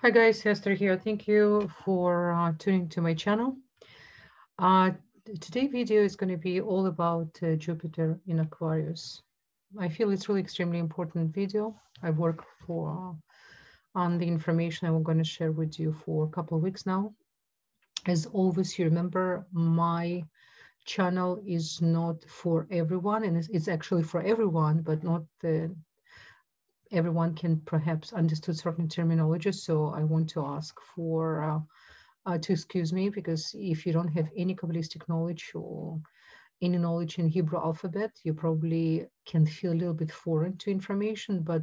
Hi guys, Esther here. Thank you for tuning to my channel. Uh, Today's video is going to be all about Jupiter in Aquarius. I feel it's really extremely important video. I work for on the information I'm going to share with you for a couple of weeks now. As always, you remember my channel is not for everyone, and it's actually for everyone, but not everyone can perhaps understood certain terminology. So I want to ask for to excuse me, because if you don't have any Kabbalistic knowledge or any knowledge in Hebrew alphabet, you probably can feel a little bit foreign to information, but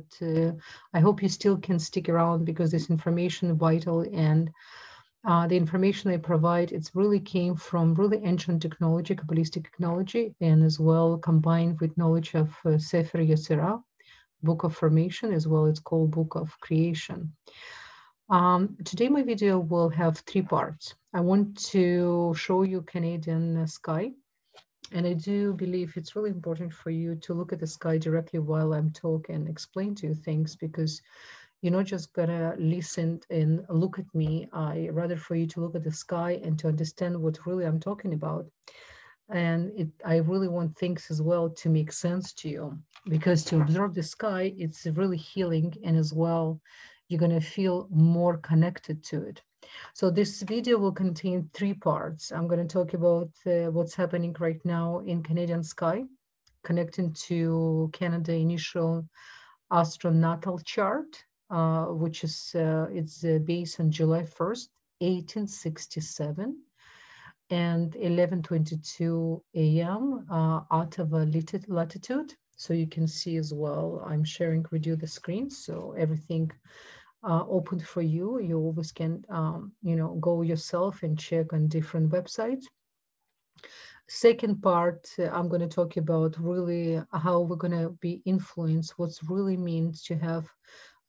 I hope you still can stick around because this information is vital, and the information I provide, it's really came from really ancient technology, Kabbalistic technology, and as well combined with knowledge of Sefer Yezirah, Book of Formation, as well it's called Book of Creation. Today my video will have three parts. I want to show you Canadian sky, and I do believe it's really important for you to look at the sky directly while I'm talking and explain to you things, because you're not just gonna listen and look at me. I rather for you to look at the sky and to understand what really I'm talking about. And I really want things as well to make sense to you, because to observe the sky, it's really healing, and as well, you're going to feel more connected to it. So this video will contain three parts. I'm going to talk about what's happening right now in Canadian sky, connecting to Canada initial astronatal chart, which is it's based on July 1st, 1867 and 11:22 a.m. Ottawa latitude. So you can see as well, I'm sharing with you the screen, so everything open for you. You always can, go yourself and check on different websites. Second part, I'm going to talk about really how we're going to be influenced, what's really means to have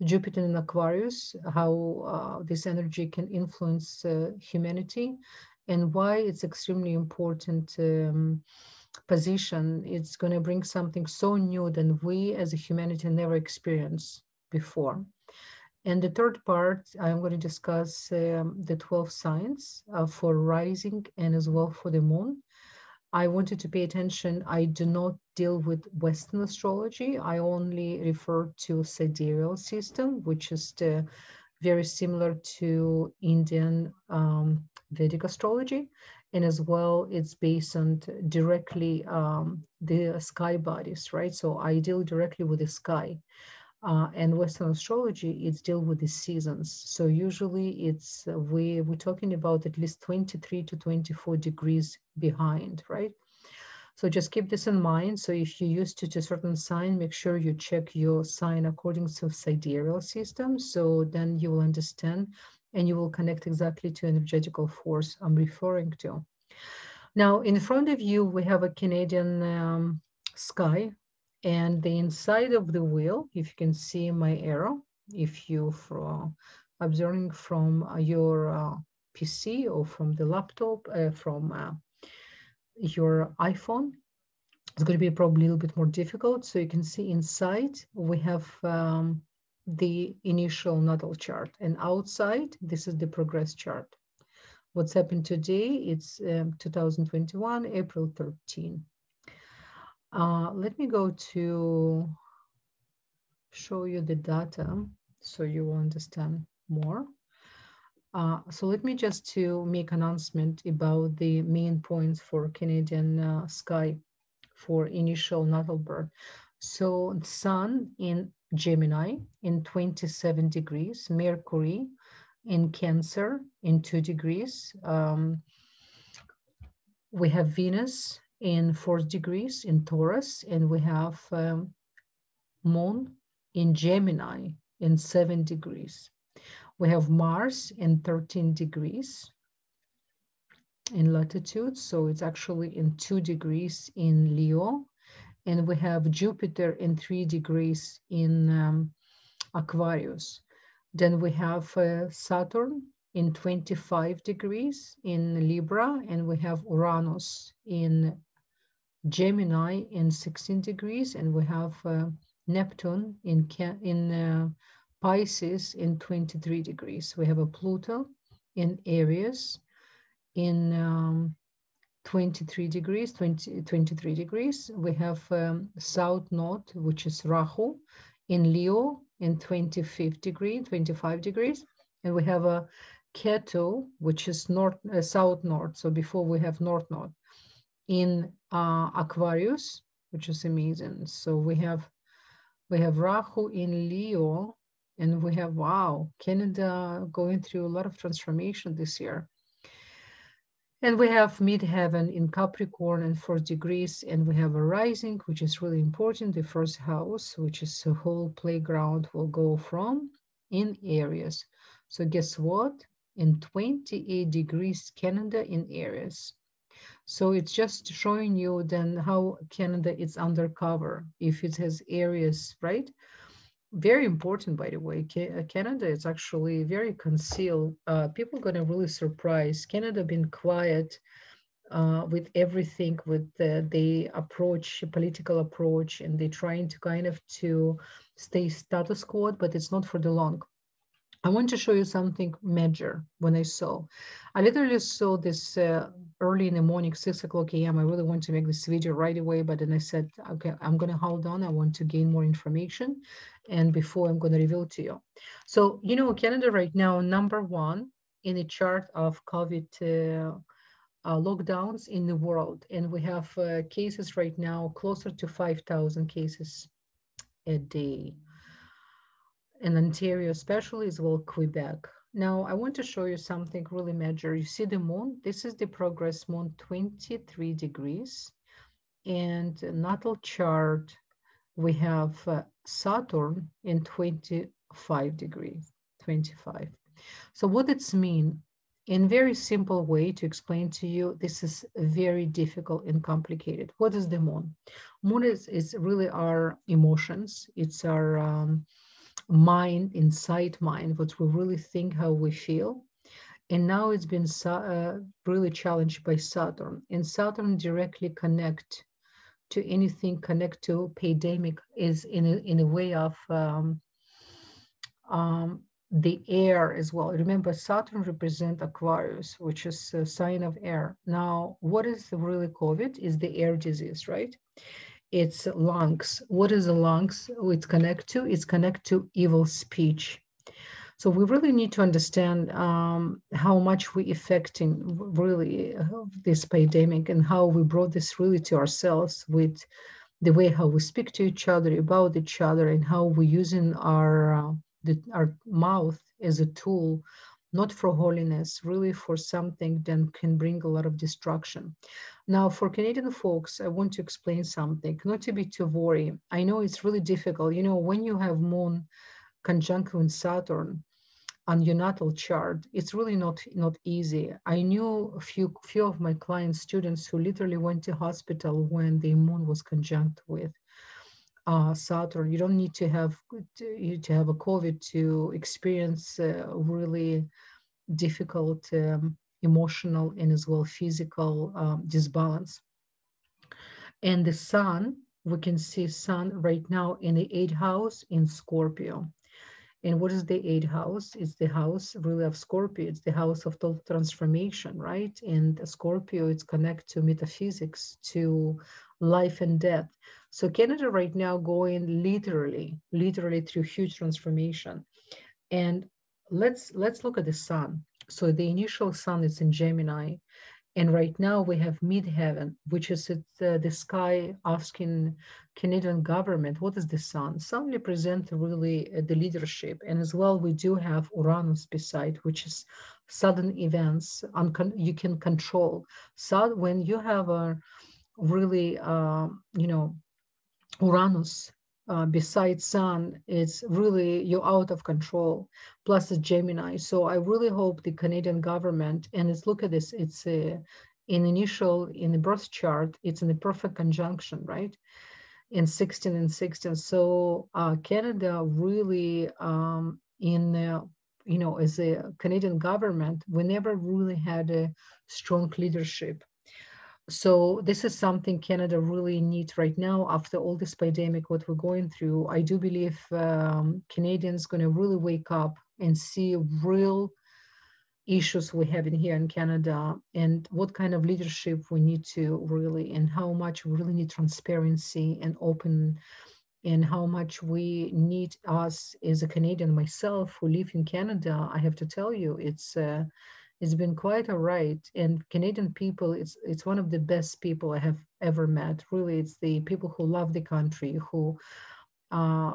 Jupiter in Aquarius, how this energy can influence humanity, and why it's extremely important position. It's going to bring something so new that we as a humanity never experienced before. And the third part, I'm going to discuss the 12 signs for rising and as well for the moon. I wanted to pay attention. I do not deal with Western astrology. I only refer to sidereal system, which is very similar to Indian Vedic astrology. And as well, it's based on directly the sky bodies, right? So I deal directly with the sky. And Western astrology, it's deal with the seasons. So usually it's we're talking about at least 23 to 24 degrees behind, right? So just keep this in mind. So if you're used to a certain sign, make sure you check your sign according to sidereal system. So then you will understand and you will connect exactly to energetical force I'm referring to. Now, in front of you, we have a Canadian sky, and the inside of the wheel, if you can see my arrow, if you observing from your PC or from the laptop, from your iPhone, it's going to be probably a little bit more difficult. So you can see inside we have the initial natal chart, and outside this is the progress chart. What's happened today? It's 2021, April 13. Let me go to show you the data so you will understand more. So let me just to make announcement about the main points for Canadian sky for initial natal birth. So Sun in Gemini in 27 degrees, Mercury in Cancer in 2 degrees. We have Venus in 4 degrees in Taurus, and we have Moon in Gemini in 7 degrees. We have Mars in 13 degrees in latitude, so it's actually in 2 degrees in Leo. And we have Jupiter in 3 degrees in Aquarius. Then we have Saturn in 25 degrees in Libra, and we have Uranus in Gemini in 16 degrees, and we have Neptune in Pisces in 23 degrees. We have a Pluto in Aries in 23 degrees, 23 degrees. We have South Node, which is Rahu, in Leo in 25 degrees. And we have a Ketu, which is South Node. So before we have North Node in Aquarius, which is amazing. So we have Rahu in Leo, and we have, wow, Canada going through a lot of transformation this year. And we have midheaven in Capricorn and 4 degrees, and we have a rising, which is really important, the first house, which is the whole playground will go from in Aries. So guess what? In 28 degrees, Canada in Aries. So it's just showing you then how Canada is undercover if it has Aries, right? Very important, by the way. Canada is actually very concealed. People are going to really surprise. Canada been quiet with everything, with the approach, political approach, and they're trying to kind of to stay status quo, but it's not for the long. I want to show you something major when I literally saw this early in the morning, 6 o'clock a.m. I really want to make this video right away, but then I said, okay, I'm going to hold on. I want to gain more information. And before I'm going to reveal to you. So, you know, Canada right now, #1 in the chart of COVID lockdowns in the world. And we have cases right now closer to 5,000 cases a day. In Ontario especially, as well Quebec. Now, I want to show you something really major. You see the moon? This is the progress moon, 23 degrees. And natal chart, we have Saturn in 25 degrees, 25. So what does it mean? In very simple way to explain to you, this is very difficult and complicated. What is the moon? Moon is really our emotions. It's our mind, inside mind, what we really think, how we feel. And now it's been really challenged by Saturn. And Saturn directly connect to anything, connect to pandemic is in a way of the air as well. Remember, Saturn represents Aquarius, which is a sign of air. Now, what is really COVID? Is the air disease, right? It's lungs. What is the lungs? It's connect to? It's connect to evil speech. So we really need to understand how much we affecting really this pandemic and how we brought this really to ourselves with the way how we speak to each other, about each other, and how we're using our mouth as a tool, not for holiness, really for something that can bring a lot of destruction. Now, for Canadian folks, I want to explain something, not to be too worried. I know it's really difficult. You know, when you have moon conjunct with Saturn on your natal chart, it's really not easy. I knew a few of my client students who literally went to hospital when the moon was conjunct with Saturn. You don't need to have a COVID to experience really difficult emotional and as well physical disbalance. And the sun, we can see sun right now in the 8th house in Scorpio. And what is the 8th house? It's the house really of Scorpio. It's the house of total transformation, right? And Scorpio, it's connected to metaphysics, to life and death. So Canada right now going literally through huge transformation. And let's look at the sun. So the initial sun is in Gemini. And right now we have midheaven, which is the sky asking Canadian government, what is the sun? Sun represents really the leadership. And as well, we do have Uranus beside, which is sudden events you can control. So when you have a really, Uranus besides Sun, it's really you're out of control. Plus the Gemini. So I really hope the Canadian government, and let's look at this. It's in the birth chart. It's in the perfect conjunction, right? In 16 and 16. So Canada really as a Canadian government, we never really had a strong leadership. So this is something Canada really needs right now after all this pandemic, what we're going through. I do believe Canadians going to really wake up and see real issues we have in here in Canada and what kind of leadership we need to really, and how much we really need transparency and open, and how much we need us as a Canadian, myself who live in Canada. I have to tell you, it's been quite a ride. And Canadian people, it's one of the best people I have ever met. Really, it's the people who love the country, who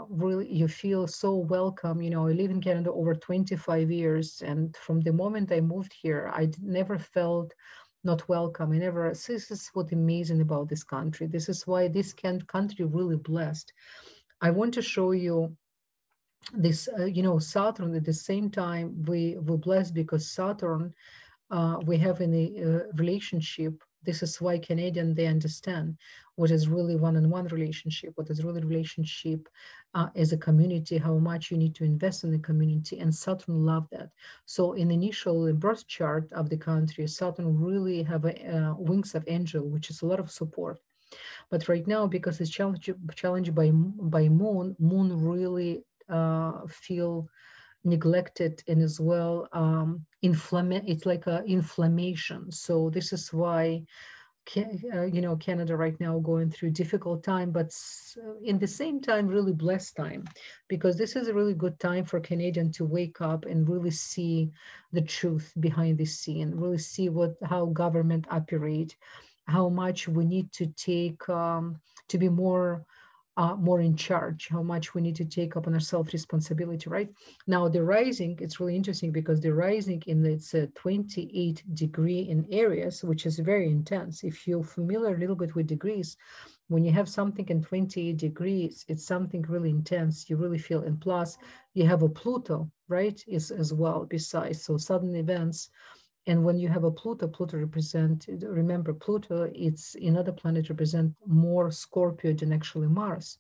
really you feel so welcome. You know, I live in Canada over 25 years, and from the moment I moved here, never felt not welcome. I never. This is what amazing about this country. This is why this country really blessed. I want to show you this. Saturn. At the same time, we're blessed because Saturn we have in a relationship. This is why Canadian, they understand what is really one-on-one relationship, what is really relationship as a community, how much you need to invest in the community, and Saturn love that. So in the initial birth chart of the country, Saturn really have a wings of angel, which is a lot of support. But right now, because it's challenged by Moon really feel neglected, and as well it's like a inflammation. So this is why Canada right now going through difficult time, but in the same time really blessed time, because this is a really good time for Canadian to wake up and really see the truth behind the scene, really see how government operate, how much we need to take to be more in charge, how much we need to take up on ourselves responsibility, right? Now, the rising, it's really interesting because the rising in it's 28 degree in Aries, which is very intense. If you're familiar a little bit with degrees, when you have something in 28 degrees, it's something really intense. You really feel, and plus you have a Pluto, right, is as well besides. So sudden events. And when you have a Pluto represent, remember Pluto, it's another planet represent more Scorpio than actually Mars.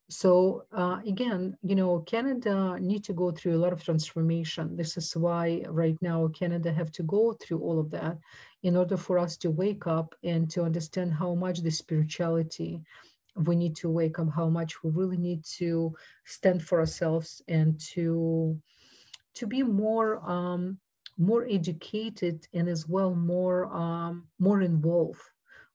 So again, Canada need to go through a lot of transformation. This is why right now Canada have to go through all of that in order for us to wake up and to understand how much the spirituality we need to wake up, how much we really need to stand for ourselves and to be more educated, and as well more involved,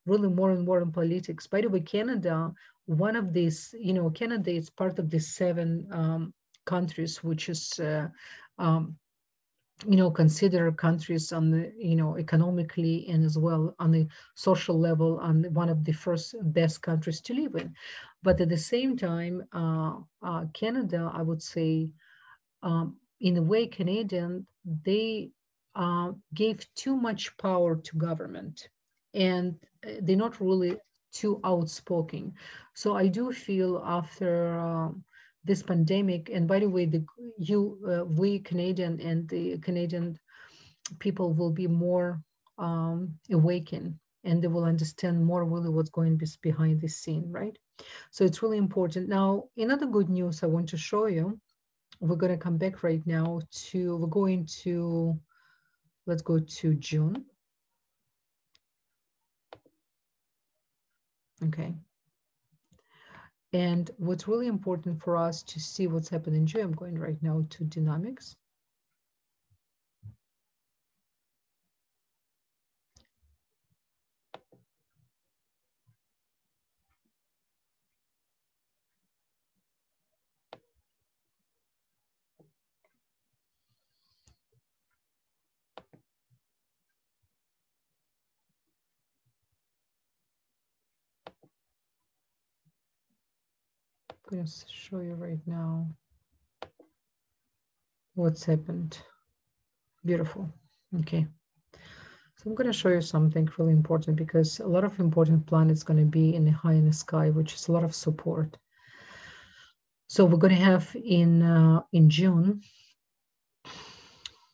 really more and more in politics. By the way, Canada, one of these, Canada is part of the seven countries which is um, consider countries on the, economically and as well on the social level, on one of the first best countries to live in. But at the same time, Canada, I would say, in a way, Canadian, they gave too much power to government, and they're not really too outspoken. So I do feel after this pandemic, and by the way, we Canadian and the Canadian people will be more awakened, and they will understand more really what's going behind the scene, right? So it's really important. Now, another good news I want to show you, we're going to come back right now to, let's go to June. Okay. And what's really important for us to see what's happening in June, I'm going right now to dynamics. I'm going to show you right now what's happened. Beautiful. Okay. So I'm going to show you something really important, because a lot of important planets going to be in the high in the sky, which is a lot of support. So we're going to have in June,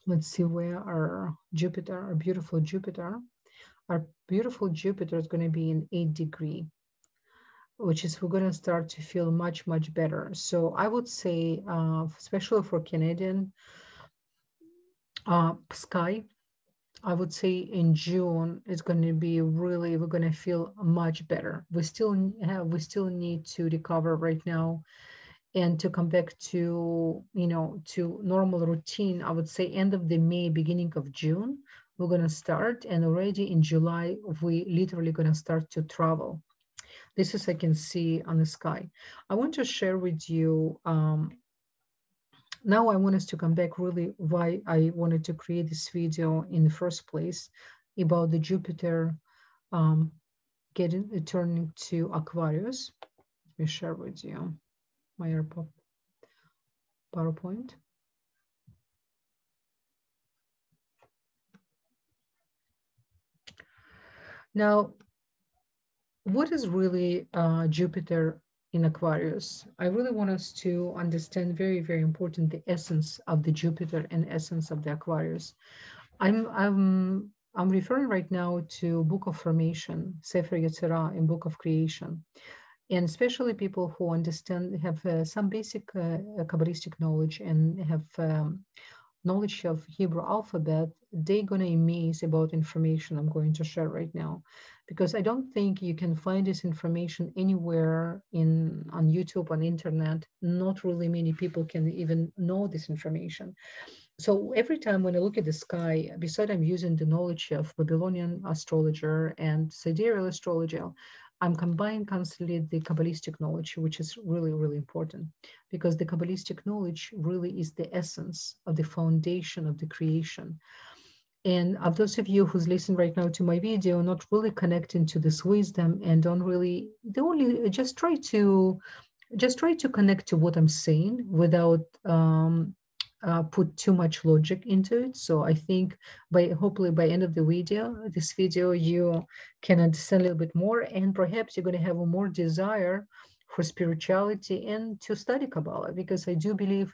let's see where our Jupiter, our beautiful Jupiter is going to be in 8 degree, which is we're going to start to feel much, much better. So I would say, especially for Canadian sky, I would say in June, it's going to be really, we're going to feel much better. We still need to recover right now and to come back to, to normal routine. I would say end of the May, beginning of June, we're going to start. And already in July, we literally going to start to travel. This is I can see on the sky. I want to share with you, now I want us to come back really why I wanted to create this video in the first place about the Jupiter um, turning to Aquarius. Let me share with you my PowerPoint. Now, what is really Jupiter in Aquarius? I really want us to understand very, very important the essence of the Jupiter and essence of the Aquarius. I'm referring right now to Book of Formation, Sefer Yezirah, and Book of Creation, and especially people who understand have some basic Kabbalistic knowledge and have knowledge of Hebrew alphabet, they're going to amaze about information I'm going to share right now, because I don't think you can find this information anywhere on YouTube, on internet. Not really many people can even know this information. So every time when I look at the sky, besides I'm using the knowledge of Babylonian astrologer and sidereal astrology, I'm combining constantly the Kabbalistic knowledge, which is really, really important, because the Kabbalistic knowledge really is the essence of the foundation of the creation. And of those of you who's listening right now to my video, not really connecting to this wisdom and don't only just try to connect to what I'm saying without put too much logic into it. So I think hopefully by end of this video, you can understand a little bit more, and perhaps you're going to have a more desire for spirituality and to study Kabbalah, because I do believe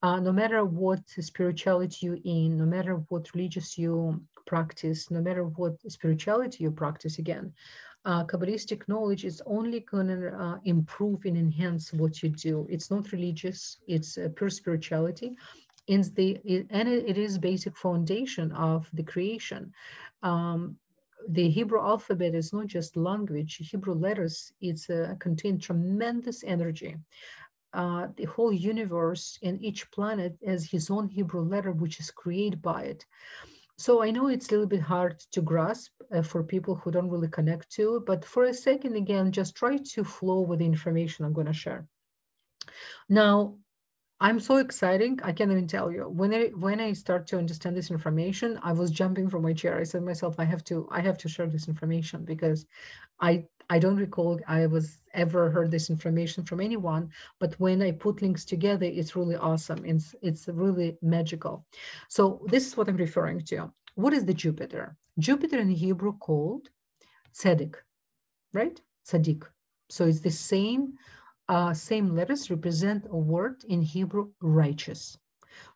no matter what spirituality you're in, no matter what religious you practice, no matter what spirituality you practice, again, Kabbalistic knowledge is only going to improve and enhance what you do. It's not religious, it's pure spirituality. And it is basic foundation of the creation. The Hebrew alphabet is not just language. Hebrew letters, contain tremendous energy. The whole universe and each planet has his own Hebrew letter, which is created by it. So I know it's a little bit hard to grasp for people who don't really connect to it, but for a second, again, just try to flow with the information I'm going to share. Now, I'm so exciting. I can't even tell you. When I start to understand this information, I was jumping from my chair. I said to myself, I have to share this information, because I don't recall I was ever heard this information from anyone. But when I put links together, it's really awesome. It's really magical. So this is what I'm referring to. What is the Jupiter? Jupiter in Hebrew called Tzedek, right? Tzaddik. So it's the same letters represent a word in Hebrew, righteous.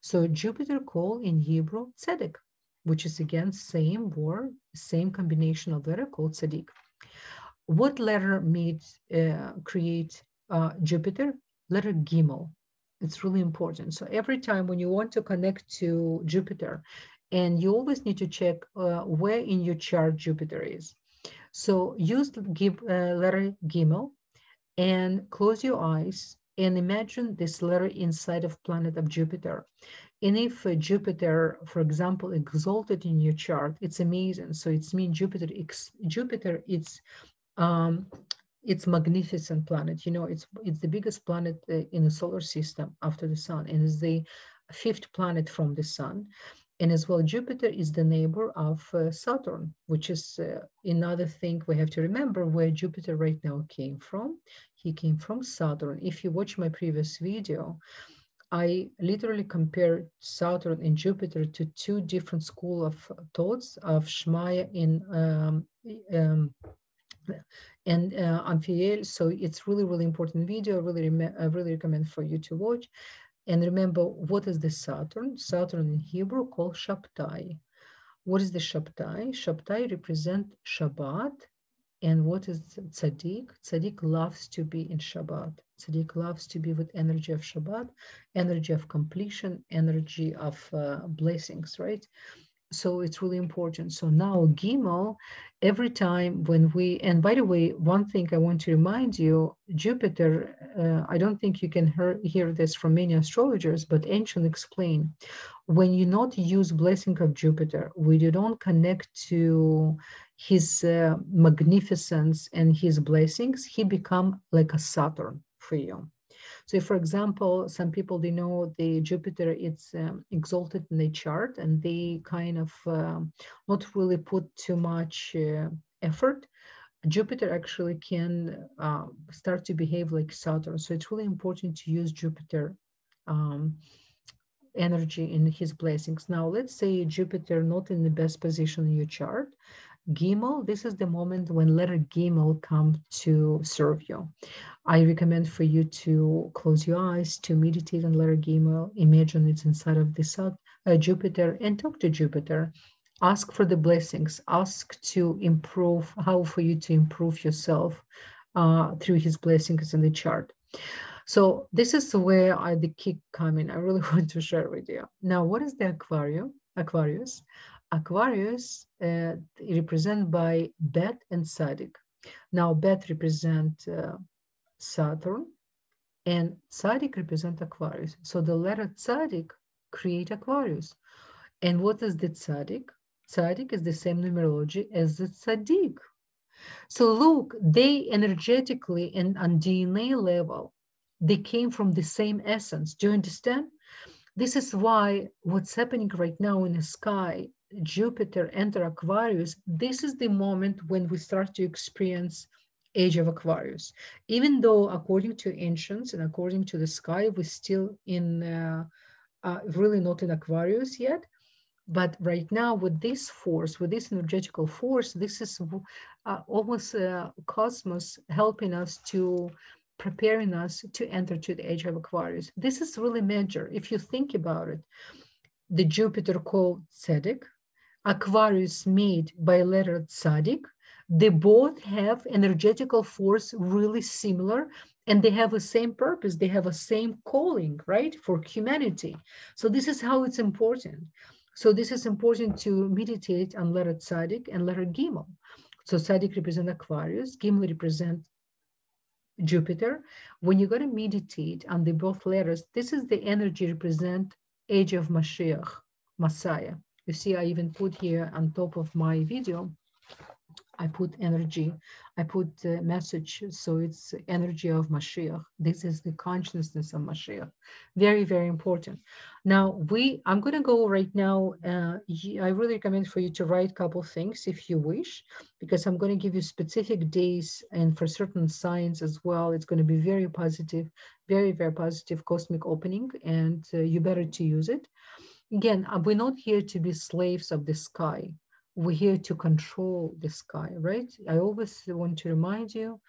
So Jupiter called in Hebrew Tzedek, which is again same word, same combination of letter called Tzaddik. What letter create Jupiter? Letter Gimel. It's really important. So every time when you want to connect to Jupiter, and you always need to check where in your chart Jupiter is. So use letter Gimel and close your eyes and imagine this letter inside of planet of Jupiter. And if Jupiter, for example, exalted in your chart, it's amazing. So it's mean Jupiter, it's magnificent planet. It's the biggest planet in the solar system after the sun, and is the fifth planet from the sun. And as well, Jupiter is the neighbor of Saturn, which is another thing we have to remember where Jupiter right now came from. He came from Saturn. If you watch my previous video, I literally compared Saturn and Jupiter to two different school of thoughts of Shmaya and Amphiel. So it's really, really important video. I really recommend for you to watch. And remember, what is the Saturn? Saturn in Hebrew called Shabtai. What is the Shabtai? Shabtai represent Shabbat. And what is Tzaddik? Tzaddik loves to be in Shabbat. Tzaddik loves to be with energy of Shabbat, energy of completion, energy of blessings, right? So it's really important. So now Gimel, every time when we, and by the way, one thing I want to remind you, Jupiter, I don't think you can hear this from many astrologers, but ancient explain, when you not use blessing of Jupiter, when you don't connect to his magnificence and his blessings, he become like a Saturn for you. So, for example, some people, they know the Jupiter, it's exalted in the chart, and they kind of not really put too much effort. Jupiter actually can start to behave like Saturn. So it's really important to use Jupiter um, energy in his blessings. Now, let's say Jupiter not in the best position in your chart. Gimel, this is the moment when letter Gimel come to serve you. I recommend for you to close your eyes, to meditate on letter Gimel, imagine it's inside of the sun, Jupiter, and talk to Jupiter. Ask for the blessings, ask to improve, how for you to improve yourself through his blessings in the chart. So this is where the kick come in. I really want to share with you. Now, what is the Aquarius? Aquarius represented by Bet and Sadik. Now, Bet represent Saturn, and Sadik represent Aquarius. So the letter Sadik create Aquarius. And what is the Sadik? Sadik is the same numerology as the Tzaddik. So look, they energetically and on DNA level, they came from the same essence. Do you understand? This is why what's happening right now in the sky, Jupiter enter Aquarius, this is the moment when we start to experience age of Aquarius. Even though according to ancients and according to the sky, we're still in really not in Aquarius yet. But right now, with this force, with this energetical force, this is almost cosmos helping us to preparing us to enter to the age of Aquarius. This is really major. If you think about it, the Jupiter called Tzedek, Aquarius made by letter Tzadik, they both have energetical force really similar, and they have the same purpose. They have a same calling, right, for humanity. So this is how it's important. So this is important to meditate on letter Tzadik and letter Gimel. So Tzadik represent Aquarius, Gimel represent Jupiter. When you're going to meditate on the both letters, this is the energy represent age of Mashiach, Messiah. You see, I even put here on top of my video, I put energy, I put message, so it's energy of Mashiach. This is the consciousness of Mashiach. Very, very important. Now, I'm going to go right now. I really recommend for you to write a couple things if you wish, because I'm going to give you specific days, and for certain signs as well, it's going to be very positive, very, very positive cosmic opening, and you better to use it. Again, we're not here to be slaves of the sky. We're here to control the sky, right? I always want to remind you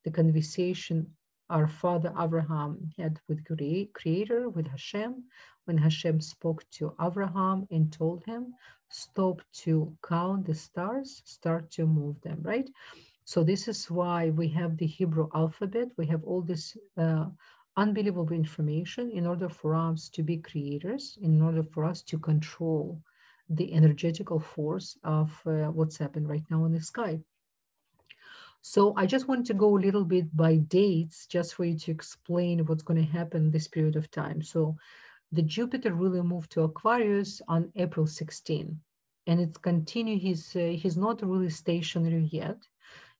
the conversation our father Abraham had with Creator, with Hashem, when Hashem spoke to Abraham and told him, stop to count the stars, start to move them, right? So this is why we have the Hebrew alphabet. We have all this unbelievable information in order for us to be creators, in order for us to control the energetical force of what's happened right now in the sky. So I just want to go a little bit by dates, just for you to explain what's going to happen this period of time. So the Jupiter really moved to Aquarius on April 16, and it's continued. He's not really stationary yet.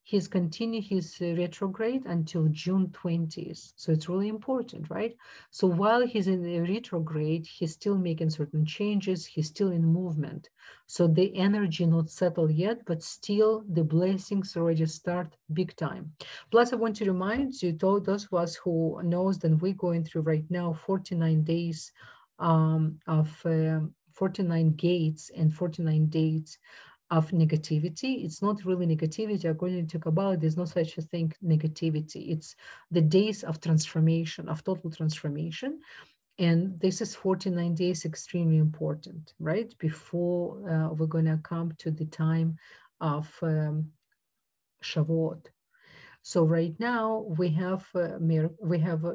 He's continued his retrograde until June 20th. So it's really important, right? So while he's in the retrograde, he's still making certain changes. He's still in movement. So the energy not settled yet, but still the blessings already start big time. Plus, I want to remind you, those of us who knows that we're going through right now 49 days of 49 gates and 49 days of negativity. It's not really negativity. According to Kabbalah, there's no such a thing, negativity. It's the days of transformation, of total transformation. And this is 49 days, extremely important, right? Before we're going to come to the time of Shavuot. So right now we have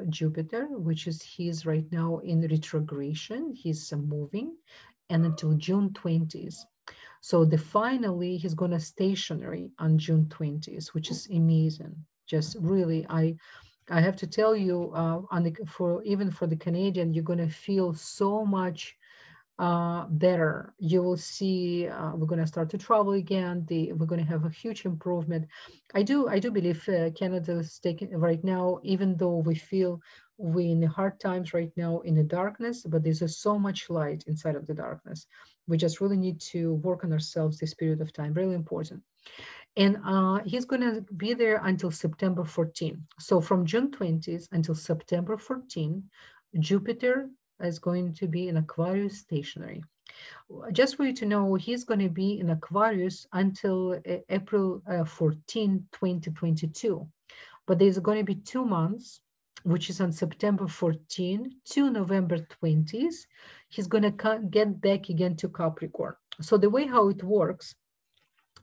Jupiter, which is he's right now in retrogression. He's moving, and until June 20th. So finally, he's going to stationary on June 20th, which is amazing. Just really, I have to tell you, even for the Canadian, you're going to feel so much better. You will see we're going to start to travel again. We're going to have a huge improvement. I do believe Canada is taking right now, even though we feel we in the hard times right now in the darkness, but there's so much light inside of the darkness. We just really need to work on ourselves this period of time. Really important. And he's going to be there until September 14. So from June 20th until September 14, Jupiter is going to be in Aquarius stationary. Just for you to know, he's going to be in Aquarius until April 14, 2022. But there's going to be 2 months, which is on September 14 to November 20th. He's going to get back again to Capricorn. So the way how it works,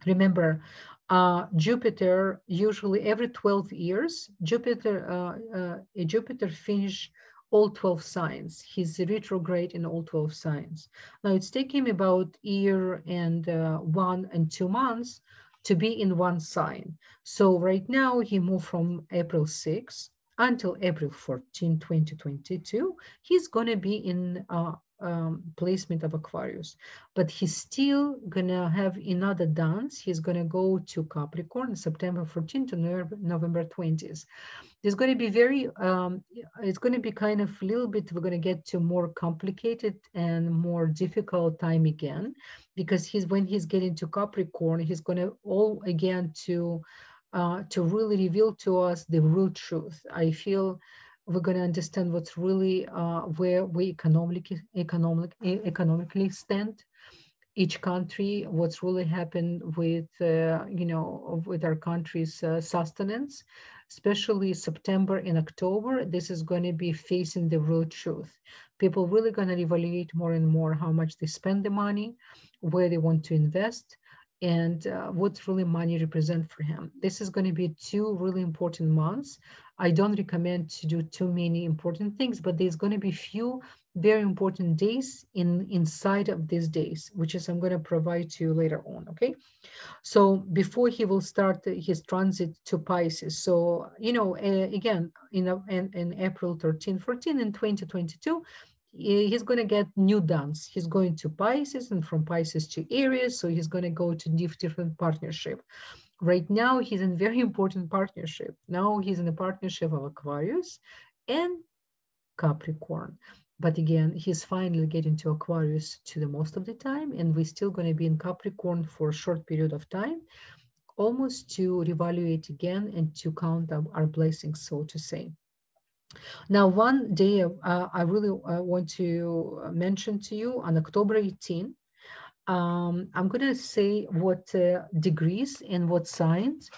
remember, Jupiter usually every 12 years, Jupiter finish all 12 signs. He's retrograde in all 12 signs. Now it's taking him about year and 1 and 2 months to be in one sign. So right now he moved from April 6 until April 14, 2022. He's going to be in placement of Aquarius, but he's still gonna have another dance. He's gonna go to Capricorn September 14th to November 20th. There's going to be it's going to be kind of a little bit, we're going to get to more complicated and more difficult time again, because when he's getting to Capricorn, he's going to all again to really reveal to us the real truth. I feel we're going to understand what's really where we economically stand, each country, what's really happened with with our country's sustenance, especially September and October. This is going to be facing the real truth. People really going to evaluate more and more how much they spend the money, where they want to invest, and what really money represent for him. This is going to be 2 really important months. I don't recommend to do too many important things, but there's going to be few very important days inside of these days, which is I'm going to provide to you later on. Okay, so before he will start his transit to Pisces. So again, in April 13, 14 in 2022, he's going to get new dance. He's going to Pisces, and from Pisces to Aries, so he's going to go to different partnership. Right now he's in very important partnership. Now he's in a partnership of Aquarius and Capricorn. But again, he's finally getting to Aquarius to the most of the time, and we're still going to be in Capricorn for a short period of time, almost to reevaluate again and to count our blessings, so to say. Now, one day I really want to mention to you on October 18, I'm going to say what degrees and what signs.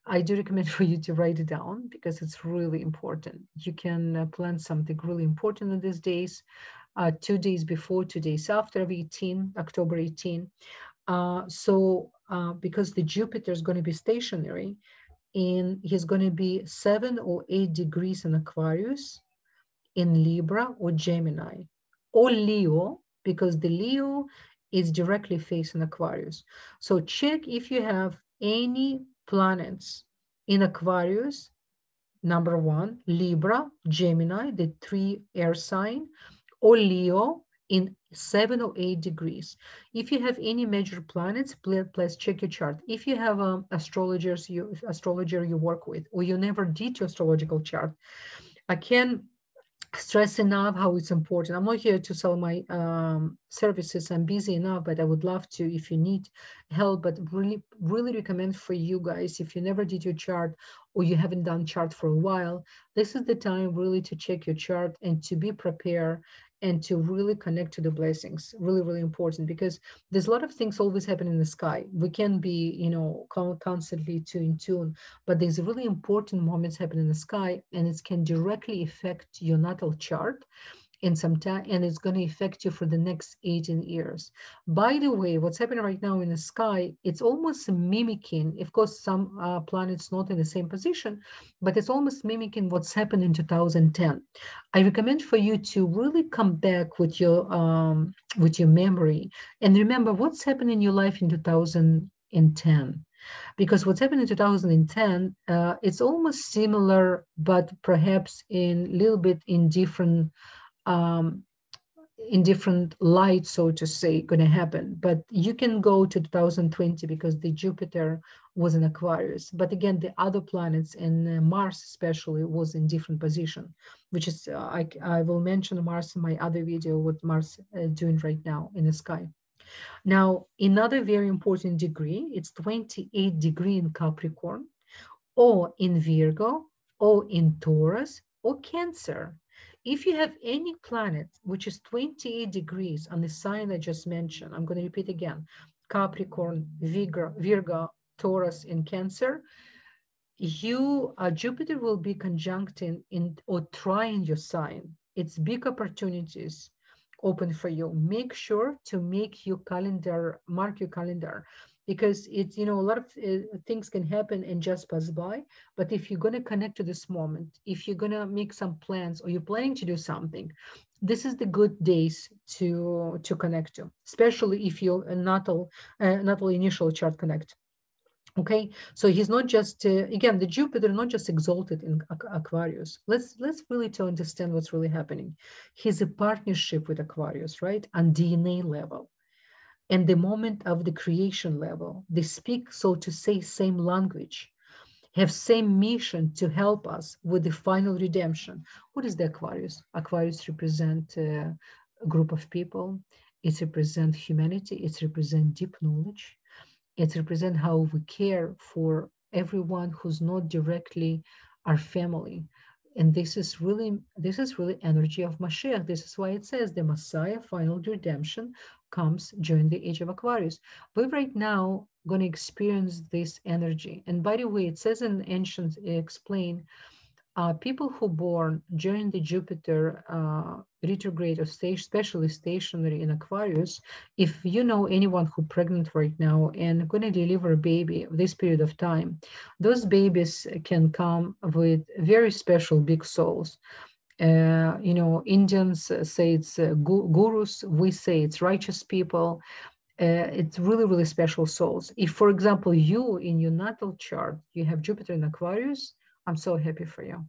I do recommend for you to write it down because it's really important. You can plan something really important in these days, 2 days before, 2 days after of October 18. Because the Jupiter is going to be stationary, and he's going to be 7 or 8 degrees in Aquarius, in Libra or Gemini, or Leo, because the Leo is directly facing Aquarius. So check if you have any planets in Aquarius, number 1, Libra, Gemini, the 3 air sign, or Leo in 7 or 8 degrees. If you have any major planets, please check your chart. If you have astrologer you work with, or you never did your astrological chart, I can stress enough how it's important. I'm not here to sell my services. I'm busy enough, but I would love to if you need help. But really recommend for you guys, if you never did your chart or you haven't done chart for a while, this is the time really to check your chart and to be prepared and to really connect to the blessings. Really, really important, because there's a lot of things always happen in the sky. We can be, constantly in tune, but there's really important moments happen in the sky, and it can directly affect your natal chart. in some time, and it's going to affect you for the next 18 years. By the way, what's happening right now in the sky, it's almost mimicking, of course, some planets not in the same position, but it's almost mimicking what's happened in 2010. I recommend for you to really come back with your memory and remember what's happened in your life in 2010. Because what's happened in 2010, it's almost similar, but perhaps in a little bit um, in different light, so to say, going to happen. But you can go to 2020 because the Jupiter was in Aquarius. But again, the other planets and Mars especially was in different position, which is, I will mention Mars in my other video, what Mars doing right now in the sky. Now, another very important degree, it's 28 degree in Capricorn, or in Virgo, or in Taurus, or Cancer. If you have any planet which is 28 degrees on the sign I just mentioned, I'm going to repeat again, Capricorn, Virgo, Taurus, and Cancer, Jupiter will be conjuncting in or trying your sign. It's big opportunities open for you. Make sure to make your calendar, mark your calendar, because it's, a lot of things can happen and just pass by. But if you're going to connect to this moment, if you're going to make some plans or you're planning to do something, this is the good days to connect to, especially if your natal initial chart connect. Okay, so he's not just again, the Jupiter not just exalted in Aquarius. Let's really to understand what's really happening. He's a partnership with Aquarius, right, on DNA level, and the moment of the creation level. They speak, so to say, same language, have same mission to help us with the final redemption. What is the Aquarius? Aquarius represent a group of people. It represents humanity. It represents deep knowledge. It represents how we care for everyone who's not directly our family. And this is really energy of Mashiach. This is why it says the Messiah final redemption comes during the age of Aquarius. We're right now going to experience this energy. And by the way, it says in ancient explain, people who born during the Jupiter retrograde or especially stationary in Aquarius, if you know anyone who pregnant right now and going to deliver a baby this period of time, those babies can come with very special big souls. Indians say it's gurus, we say it's righteous people. It's really, really special souls. If, for example, you in your natal chart, you have Jupiter in Aquarius, I'm so happy for you.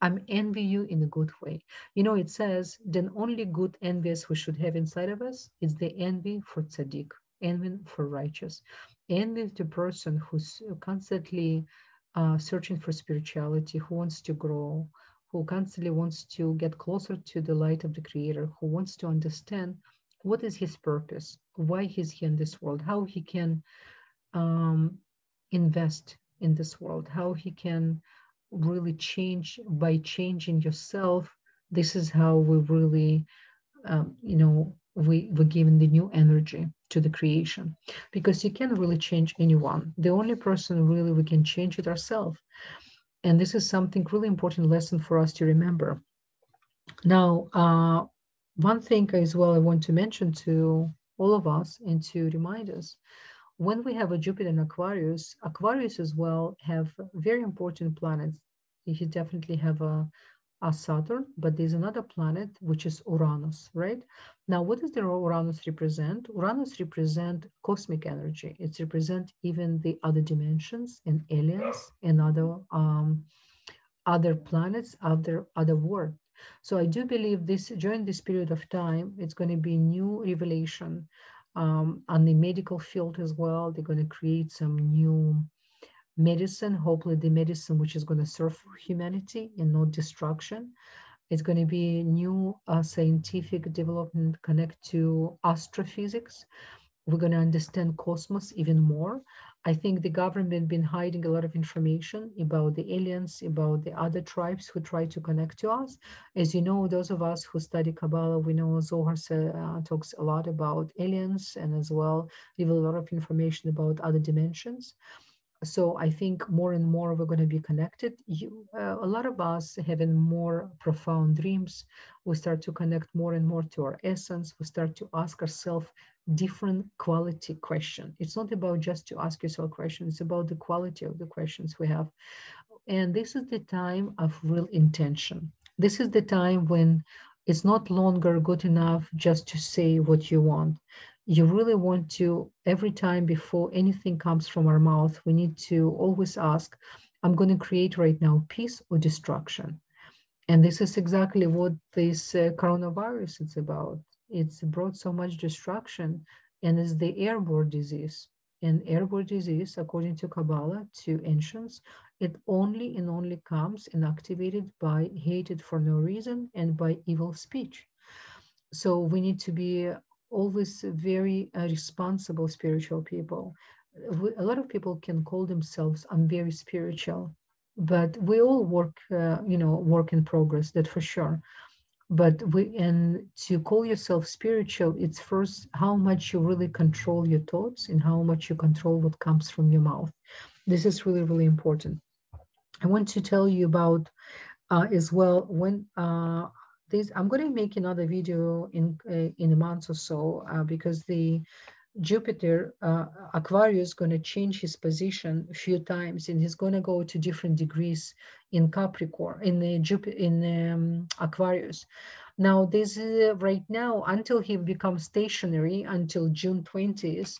I'm envy you in a good way. It says, then only good envious we should have inside of us is the envy for tzaddik, envy for righteous, envy the person who's constantly searching for spirituality, who wants to grow, who constantly wants to get closer to the light of the Creator, who wants to understand what is his purpose, why he's here in this world, how he can invest in this world, how he can really change by changing yourself. This is how we really, we're giving the new energy to the creation, because you can't really change anyone. The only person really we can change it ourselves. And this is something really important lesson for us to remember. Now, one thing as well I want to mention to all of us and to remind us, when we have a Jupiter in Aquarius, Aquarius as well have very important planets. You definitely have a Saturn, but there's another planet, which is Uranus, right? Now, what does the Uranus represent? Uranus represent cosmic energy. It represents even the other dimensions and aliens and other planets, other world. So I do believe this during this period of time, it's going to be new revelation on the medical field as well. They're going to create some new medicine, hopefully the medicine which is going to serve humanity and not destruction. It's going to be new scientific development connect to astrophysics. We're going to understand cosmos even more. I think the government been hiding a lot of information about the aliens, about the other tribes who try to connect to us. As you know, those of us who study Kabbalah, we know Zohar talks a lot about aliens and as well give a lot of information about other dimensions. So I think more and more we're going to be connected. A lot of us having more profound dreams. We start to connect more and more to our essence. We start to ask ourselves different quality question. It's not about just to ask yourself questions. It's about the quality of the questions we have. And this is the time of real intention. This is the time when it's not longer good enough just to say what you want. You really want to, every time before anything comes from our mouth, we need to always ask, I'm going to create right now peace or destruction. And this is exactly what this coronavirus is about. It's brought so much destruction, and it's the airborne disease. And airborne disease, according to Kabbalah, to ancients, it only and only comes and activated by hated for no reason and by evil speech. So we need to be always very responsible spiritual people. A lot of people can call themselves, I'm very spiritual, but we all work, work in progress, that for sure. But and to call yourself spiritual, it's first how much you really control your thoughts and how much you control what comes from your mouth. This is really, really important. I want to tell you about as well when this. I'm going to make another video in a month or so because the Jupiter, Aquarius, is going to change his position a few times, and he's going to go to different degrees in Capricorn, in the Jupiter, in Aquarius. Now, this right now, until he becomes stationary, until June 20th.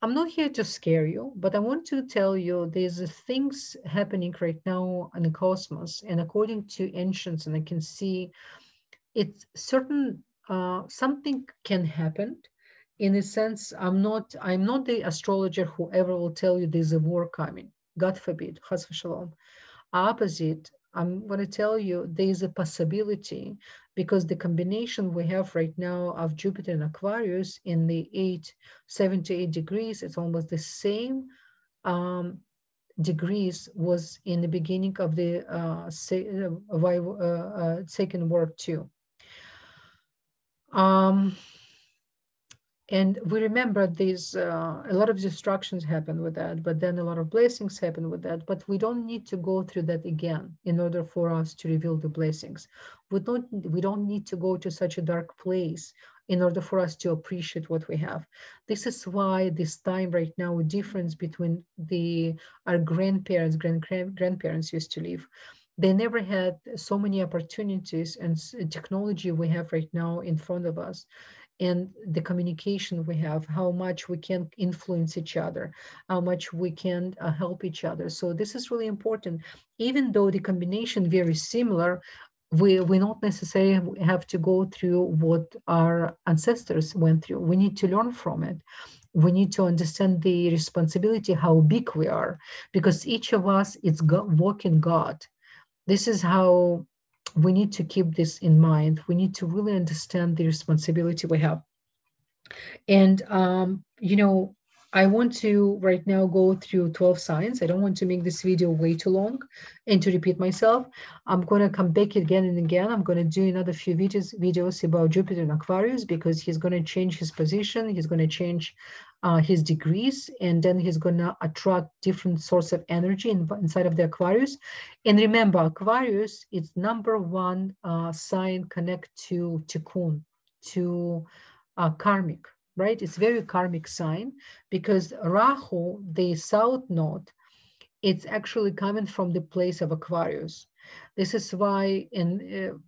I'm not here to scare you, but I want to tell you there's things happening right now in the cosmos, and according to ancients, and I can see it's certain something can happen in a sense. I'm not the astrologer who ever will tell you there's a war coming, God forbid, chas v'shalom. Opposite, I'm going to tell you there's a possibility because the combination we have right now of Jupiter and Aquarius in the 7 to 8 degrees, it's almost the same degrees was in the beginning of the Second World too. And we remember these, a lot of destructions happen with that, but then a lot of blessings happen with that. But we don't need to go through that again in order for us to reveal the blessings. We don't need to go to such a dark place in order for us to appreciate what we have. This is why this time right now, a difference between our grandparents used to live. They never had so many opportunities and technology we have right now in front of us, and the communication we have, how much we can influence each other, how much we can help each other. So this is really important. Even though the combination very similar, we not necessarily have to go through what our ancestors went through. We need to learn from it. We need to understand the responsibility, how big we are, because each of us is walking God. This is how we need to keep this in mind. We need to really understand the responsibility we have. And, I want to right now go through 12 signs. I don't want to make this video way too long and to repeat myself. I'm going to come back again and again. I'm going to do another few videos about Jupiter and Aquarius because he's going to change his position. He's going to change his degrees, and then he's going to attract different source of energy inside of the Aquarius. And remember, Aquarius is number one sign connect to Tikkun, to karmic, right? It's very karmic sign because Rahu, the south node, it's actually coming from the place of Aquarius. This is why in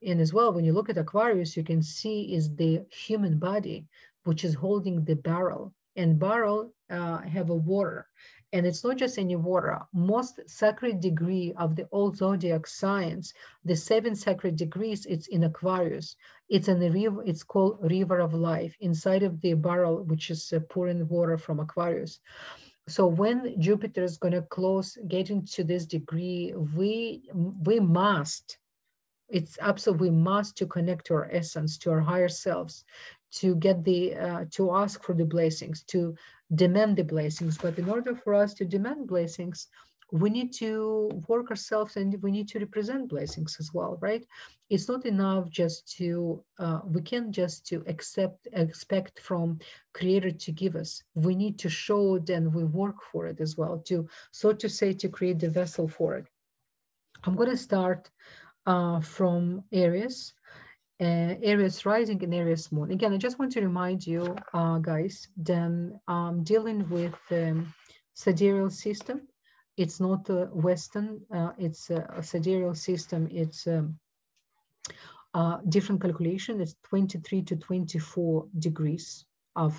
as well, when you look at Aquarius, you can see is the human body, which is holding the barrel, and barrel have a water. And it's not just any water. Most sacred degree of the old zodiac signs, the 7 sacred degrees, it's in Aquarius. It's in the river. It's called River of Life inside of the barrel, which is pouring water from Aquarius. So when Jupiter is going to get into this degree, we must. It's absolutely must to connect to our essence, to our higher selves, to get to ask for the blessings, to demand the blessings. But in order for us to demand blessings, we need to work ourselves and we need to represent blessings as well, right? It's not enough just to we can't just to expect from creator to give us. We need to show it and we work for it as well, to so to say, to create the vessel for it. I'm going to start from Aries, Aries rising and Aries moon. Again, I just want to remind you, guys, then dealing with sidereal system. It's not a Western, it's a sidereal system. It's different calculation. It's 23 to 24 degrees of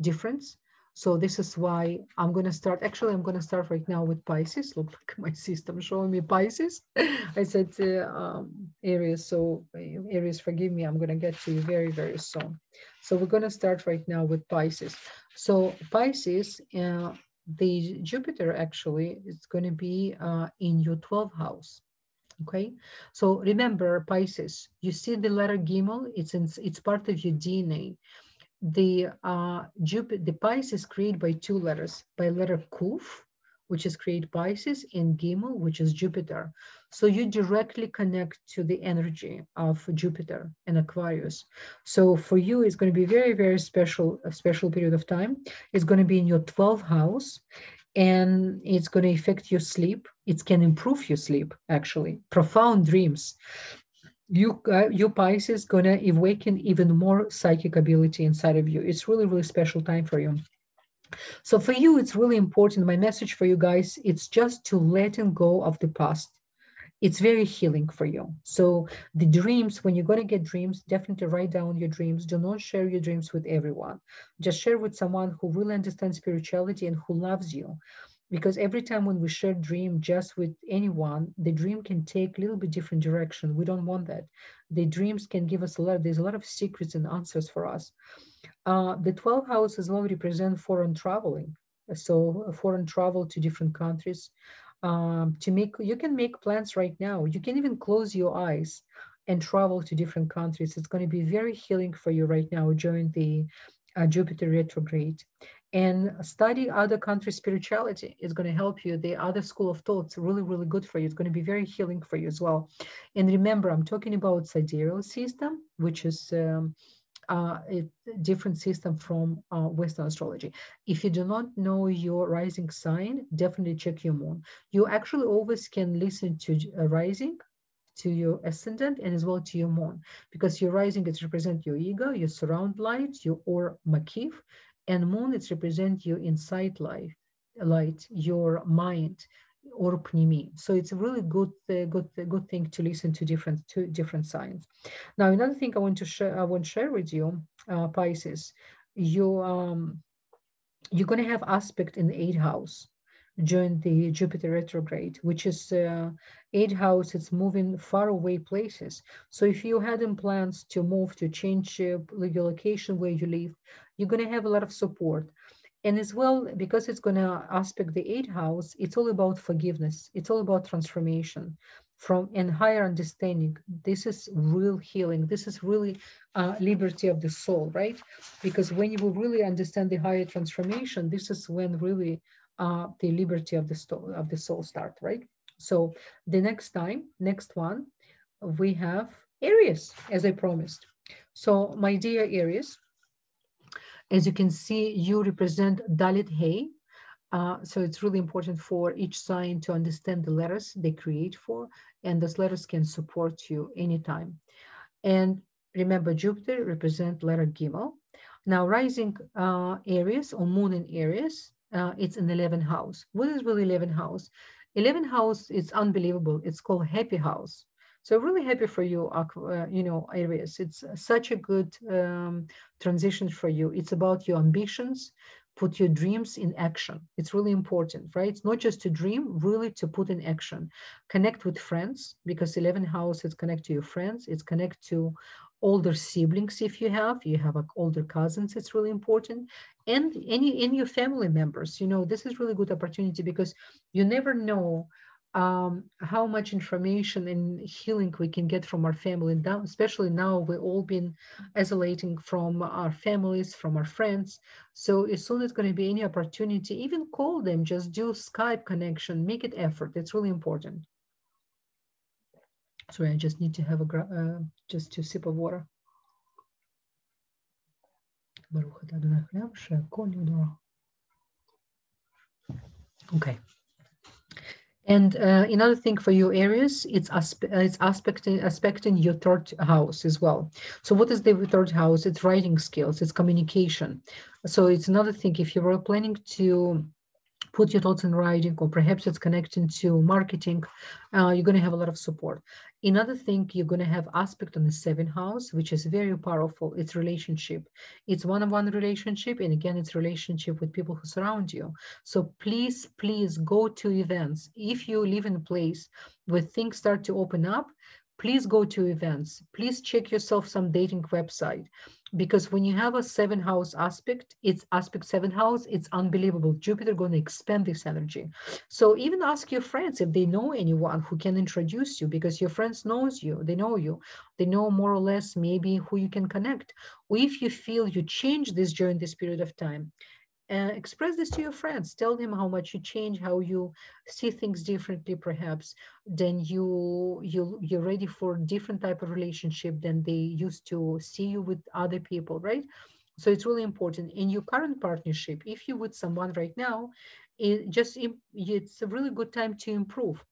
difference. So this is why I'm going to start. Actually, I'm going to start right now with Pisces. Look like my system showing me Pisces. I said Aries. So Aries, forgive me. I'm going to get to you very, very soon. So we're going to start right now with Pisces. So Pisces, the Jupiter actually is going to be in your 12th house. Okay, so remember Pisces, you see the letter Gimel, it's part of your DNA. The Jupiter, the Pisces is created by two letters, by letter Kuf, which is create Pisces, and Gimel, which is Jupiter. So you directly connect to the energy of Jupiter and Aquarius. So for you, it's going to be very, very special, a special period of time. It's going to be in your 12th house, and it's going to affect your sleep. It can improve your sleep, actually. Profound dreams. You Pisces going to awaken even more psychic ability inside of you. It's really, really special time for you. So for you, it's really important. My message for you guys, it's just to letting go of the past. It's very healing for you. So the dreams, when you're going to get dreams, definitely write down your dreams. Do not share your dreams with everyone. Just share with someone who really understands spirituality and who loves you. Because every time when we share dream just with anyone, the dream can take a little bit different direction. We don't want that. The dreams can give us a lot. There's a lot of secrets and answers for us. The 12th house as well represent foreign traveling. So foreign travel to different countries. To make, you can make plans right now. You can even close your eyes and travel to different countries. It's going to be very healing for you right now during the Jupiter retrograde. And study other countries' spirituality is going to help you. The other school of thoughts really, really good for you. It's going to be very healing for you as well. And remember, I'm talking about sidereal system, which is a different system from Western astrology. If you do not know your rising sign, definitely check your moon. You actually always can listen to rising, to your ascendant, and as well to your moon, because your rising is represent your ego, your surround light, your or makif, and moon is represent your inside light, your mind, or pnimi. So it's a really good thing to listen to different signs. Now, another thing I want to share with you, Pisces, you're going to have aspect in the 8th house during the Jupiter retrograde, which is 8th house. It's moving far away places. So if you had in plans to move, to change your location where you live, you're going to have a lot of support. And as well, because it's going to aspect the 8th house, it's all about forgiveness. It's all about transformation from and higher understanding. This is real healing. This is really liberty of the soul, right? Because when you will really understand the higher transformation, this is when really the liberty of the soul start, right? So the next one, we have Aries, as I promised. So my dear Aries, as you can see, you represent Dalit Hey. So it's really important for each sign to understand the letters they create for, and those letters can support you anytime. And remember, Jupiter represents letter Gimel. Now, rising Aries or moon in Aries, it's in 11th house. What is really 11th house? 11th house is unbelievable. It's called happy house. So really happy for you, Aries. It's such a good transition for you. It's about your ambitions. Put your dreams in action. It's really important, right? It's not just to dream, really to put in action. Connect with friends, because 11th house is connect to your friends. It's connect to older siblings if you have older cousins. It's really important. And any in your family members, this is really good opportunity, because you never know how much information and healing we can get from our family now, especially now we've all been isolating from our families, from our friends. So as soon as going to be any opportunity, even call them, just do Skype connection, make it effort. It's really important. Sorry, I just need to have just a sip of water. Okay. And another thing for you, Aries, it's aspecting your third house as well. So what is the third house? It's writing skills, it's communication. So it's another thing, if you were planning to put your thoughts in writing, or perhaps it's connecting to marketing, you're going to have a lot of support. Another thing, you're going to have aspect on the seventh house, which is very powerful. It's relationship. It's one-on-one relationship. And again, it's relationship with people who surround you. So please, please go to events. If you live in a place where things start to open up, please go to events. Please check yourself some dating website, because when you have a seven house aspect, it's aspect seven house, it's unbelievable. Jupiter going to expand this energy. So even ask your friends if they know anyone who can introduce you, because your friends knows you, they know more or less maybe who you can connect. Or if you feel you change this during this period of time, express this to your friends. Tell them how much you change, how you see things differently, perhaps. Then you're ready for a different type of relationship than they used to see you with other people, right? So it's really important in your current partnership. If you're with someone right now, it's a really good time to improve.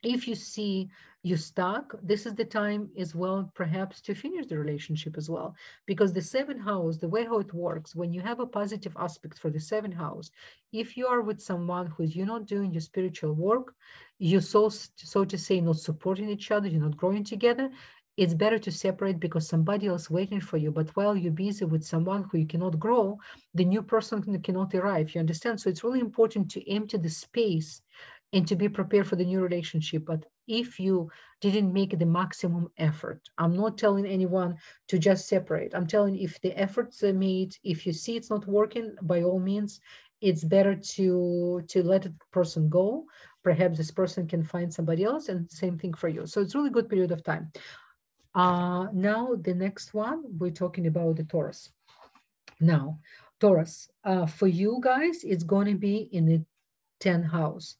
If you see you stuck, this is the time as well, perhaps, to finish the relationship as well. Because the seventh house, the way how it works, when you have a positive aspect for the seventh house, if you are with someone who's you're not doing your spiritual work, you're so to say not supporting each other, you're not growing together, it's better to separate, because somebody else waiting for you. But while you're busy with someone who you cannot grow, the new person cannot arrive. You understand? So it's really important to empty the space and to be prepared for the new relationship. But if you didn't make the maximum effort, I'm not telling anyone to just separate. I'm telling, if the efforts are made, if you see it's not working, by all means, it's better to let the person go. Perhaps this person can find somebody else, and same thing for you. So it's really good period of time. Now the next one, we're talking about the Taurus. Now, Taurus, for you guys, it's going to be in the 10th house.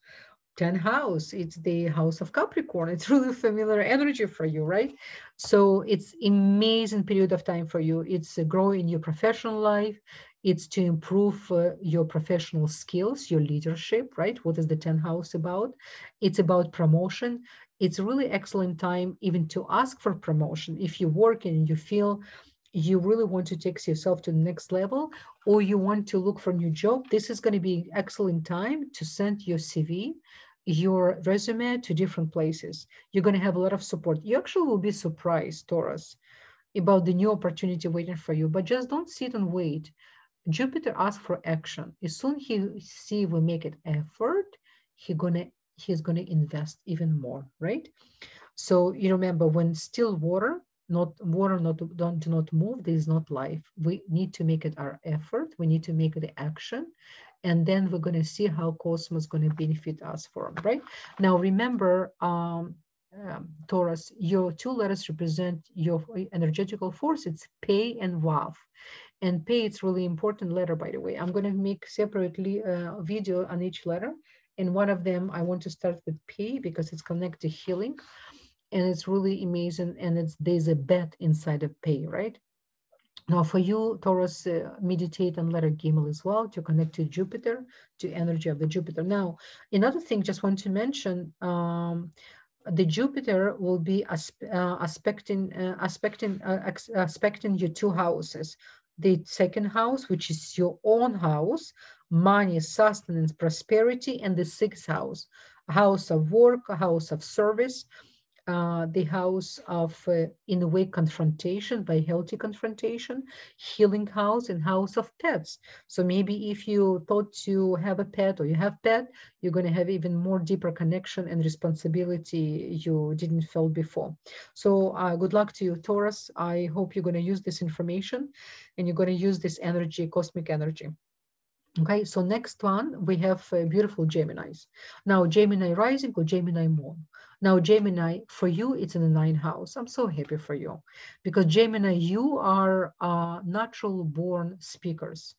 10th house, it's the house of Capricorn. It's really familiar energy for you, right? So it's amazing period of time for you. It's growing your professional life. It's to improve your professional skills, your leadership, right? What is the 10th house about? It's about promotion. It's a really excellent time even to ask for promotion. If you work and you feel you really want to take yourself to the next level, or you want to look for a new job, this is going to be excellent time to send your CV, your resume to different places. You're going to have a lot of support. You actually will be surprised, Taurus, about the new opportunity waiting for you. But just don't sit and wait. Jupiter asks for action. As soon as he see we make it effort, he's gonna invest even more, right? So you remember, when still water, do not move, there is not life. We need to make it our effort. We need to make the action, and then we're going to see how cosmos is going to benefit us from, right? Now remember, Taurus, your two letters represent your energetical force. It's Pei and Vav. And Pei, it's really important letter, by the way. I'm going to make separately video on each letter. And one of them, I want to start with Pei because it's connected to healing. And it's really amazing. And there's a bet inside of Pei, right? Now for you, Taurus, meditate on letter Gimel as well to connect to Jupiter, to energy of the Jupiter. Now, another thing, just want to mention, the Jupiter will be aspecting your two houses. The second house, which is your own house, money, sustenance, prosperity, and the sixth house, a house of work, a house of service, the house of, in a way, confrontation, by healthy confrontation, healing house, and house of pets. So maybe if you thought to have a pet, or you have pet, you're going to have even more deeper connection and responsibility you didn't feel before. So good luck to you, Taurus. I hope you're going to use this information, and you're going to use this energy, cosmic energy. Okay, so next one, we have beautiful Geminis. Now, Gemini rising or Gemini moon. Now, Gemini, for you, it's in the ninth house. I'm so happy for you because Gemini, you are natural born speakers.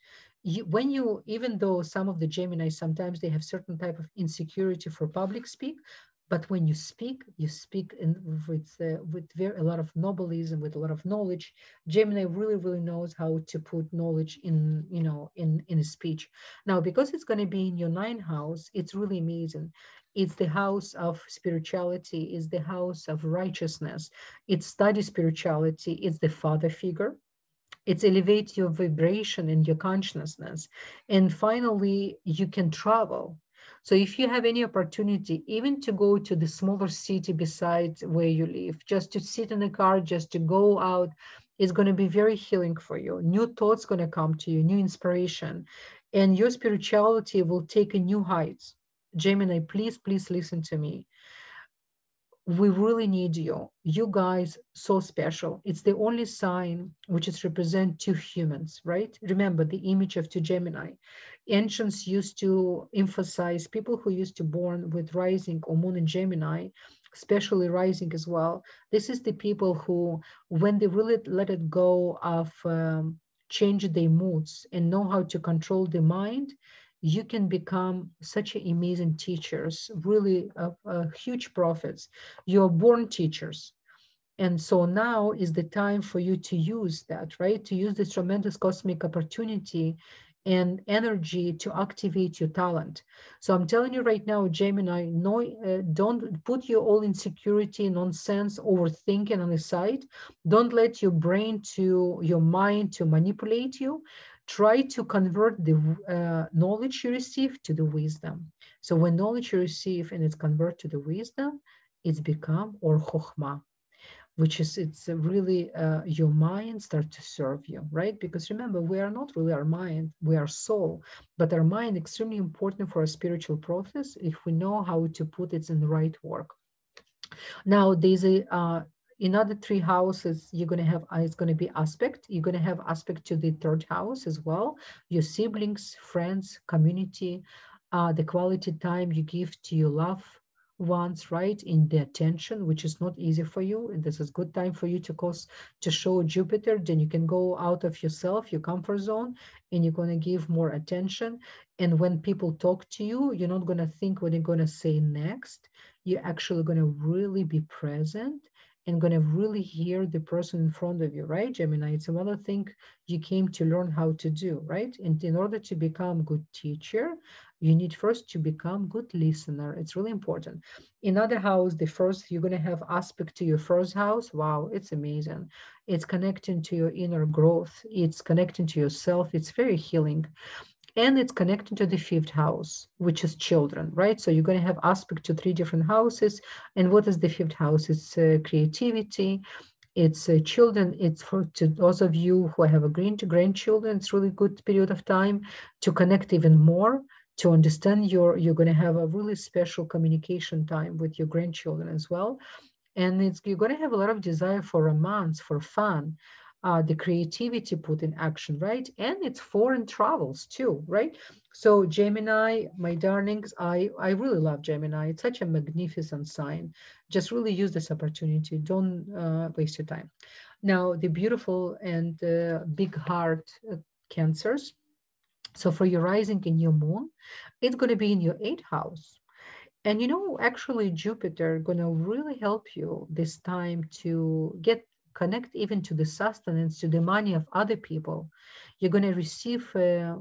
When you, even though some of the Gemini, sometimes they have certain type of insecurity for public speak, but when you speak with very, a lot of nobelism, with a lot of knowledge. Gemini really, really knows how to put knowledge in, in a speech. Now, because it's going to be in your ninth house, it's really amazing. It's the house of spirituality, it's the house of righteousness. It studies spirituality, it's the father figure. It's elevate your vibration and your consciousness. And finally, you can travel. So if you have any opportunity, even to go to the smaller city beside where you live, just to sit in a car, just to go out, it's going to be very healing for you. New thoughts going to come to you, new inspiration, and your spirituality will take a new heights. Gemini, please, please listen to me. We really need you. You guys so special. It's the only sign which is represent two humans, right? Remember the image of two Gemini. Ancients used to emphasize people who used to born with rising or moon in Gemini, especially rising as well. This is the people who, when they really let it go of change their moods and know how to control the mind, you can become such amazing teachers, really huge prophets. You're born teachers. And so now is the time for you to use that, right? To use this tremendous cosmic opportunity and energy to activate your talent. So I'm telling you right now, Gemini, no, don't put your all insecurity, nonsense, overthinking on the side. Don't let your brain to your mind to manipulate you. Try to convert the knowledge you receive to the wisdom. So when knowledge you receive and it's converted to the wisdom, it's become or chokhmah, which is it's really your mind start to serve you, right? Because remember, we are not really our mind, we are soul, but our mind extremely important for a spiritual process if we know how to put it in the right work. Now there's a in other three houses you're going to have it's going to be aspect, you're going to have aspect to the third house as well, your siblings, friends, community, the quality time you give to your love ones, right, in the attention, which is not easy for you, and this is good time for you to cause to show Jupiter. Then you can go out of yourself, your comfort zone, and you're going to give more attention. And when people talk to you, you're not going to think what you're going to say next. You're actually going to really be present and going to really hear the person in front of you, right, Gemini? It's another thing you came to learn how to do, right? And in order to become good teacher, you need first to become good listener. It's really important. In other house, the first, you're going to have aspect to your first house. Wow, it's amazing. It's connecting to your inner growth. It's connecting to yourself. It's very healing, and it's connected to the fifth house, which is children, right? So you're going to have aspect to three different houses. And what is the fifth house? It's creativity, it's children. It's for to those of you who have a grandchildren. It's really good period of time to connect even more, to understand you're going to have a really special communication time with your grandchildren as well. And you're going to have a lot of desire for romance, for fun, the creativity put in action, right? And it's foreign travels too, right? So Gemini, my darlings, I really love Gemini. It's such a magnificent sign. Just really use this opportunity. Don't waste your time. Now, the beautiful and big heart cancers. So for your rising in your moon, it's going to be in your eighth house. And actually, Jupiter gonna really help you this time to get connect even to the sustenance, to the money of other people. You're gonna receive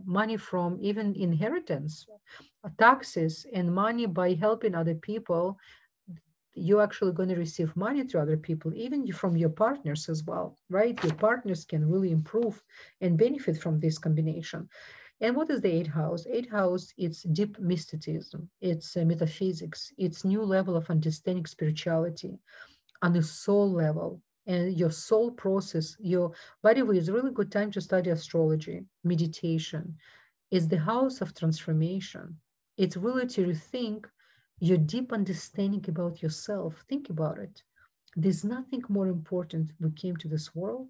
money from even inheritance, taxes, and money by helping other people. You're actually going to receive money to other people, even from your partners as well, right? Your partners can really improve and benefit from this combination. And what is the eighth house? Eighth house, it's deep mysticism, it's metaphysics, it's new level of understanding spirituality on the soul level. And your soul process, by the way, it's a really good time to study astrology, meditation. It's the house of transformation. It's really to rethink your deep understanding about yourself. Think about it. There's nothing more important we came to this world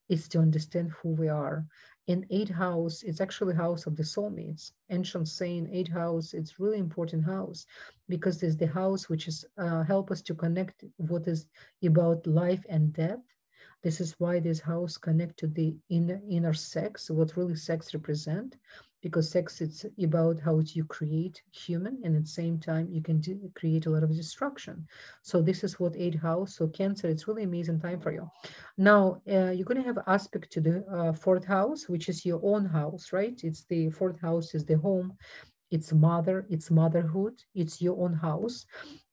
is to understand who we are. In eighth house, it's actually house of the soulmates. Ancient saying eighth house, it's really important house because it's the house which is help us to connect what is about life and death. This is why this house connect to the inner sex, what really sex represent, because sex it's about how you create human, and at the same time you can create a lot of destruction. So this is what eighth house. So Cancer, it's really amazing time for you. Now you're going to have aspect to the fourth house, which is your own house, right? It's the fourth house is the home, it's mother, it's motherhood, it's your own house,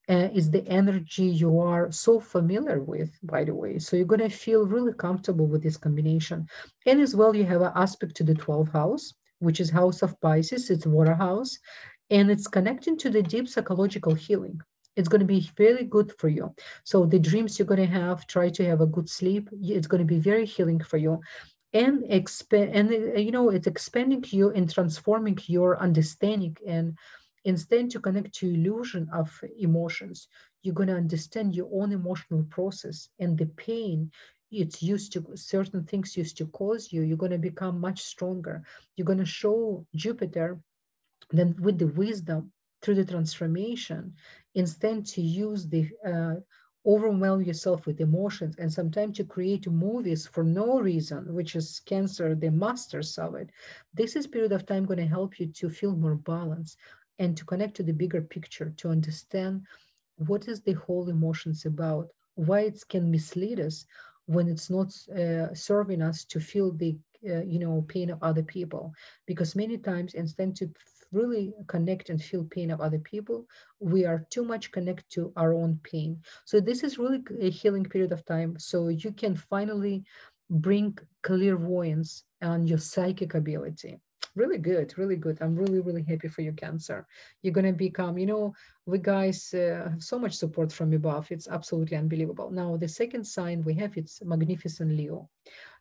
is the energy you are so familiar with, by the way. So you're going to feel really comfortable with this combination. And as well, you have an aspect to the 12th house, which is house of Pisces, it's water house, and it's connecting to the deep psychological healing. It's going to be very good for you. So the dreams you're going to have, try to have a good sleep. It's going to be very healing for you. And expand, and it's expanding you and transforming your understanding, and instead to connect to illusion of emotions, you're going to understand your own emotional process and the pain it's used to, certain things used to cause you. You're going to become much stronger. You're going to show Jupiter then with the wisdom through the transformation, instead to use the overwhelm yourself with emotions, and sometimes to create movies for no reason, which is Cancer, the masters of it. This is period of time going to help you to feel more balanced and to connect to the bigger picture, to understand what is the whole emotions about, why it can mislead us when it's not serving us to feel the pain of other people. Because many times instead to really connect and feel pain of other people, we are too much connected to our own pain. So this is really a healing period of time, so you can finally bring clairvoyance and your psychic ability. Really good, really good. I'm really, really happy for you, Cancer. You're going to become, we guys have so much support from above. It's absolutely unbelievable. Now, the second sign we have, it's magnificent Leo.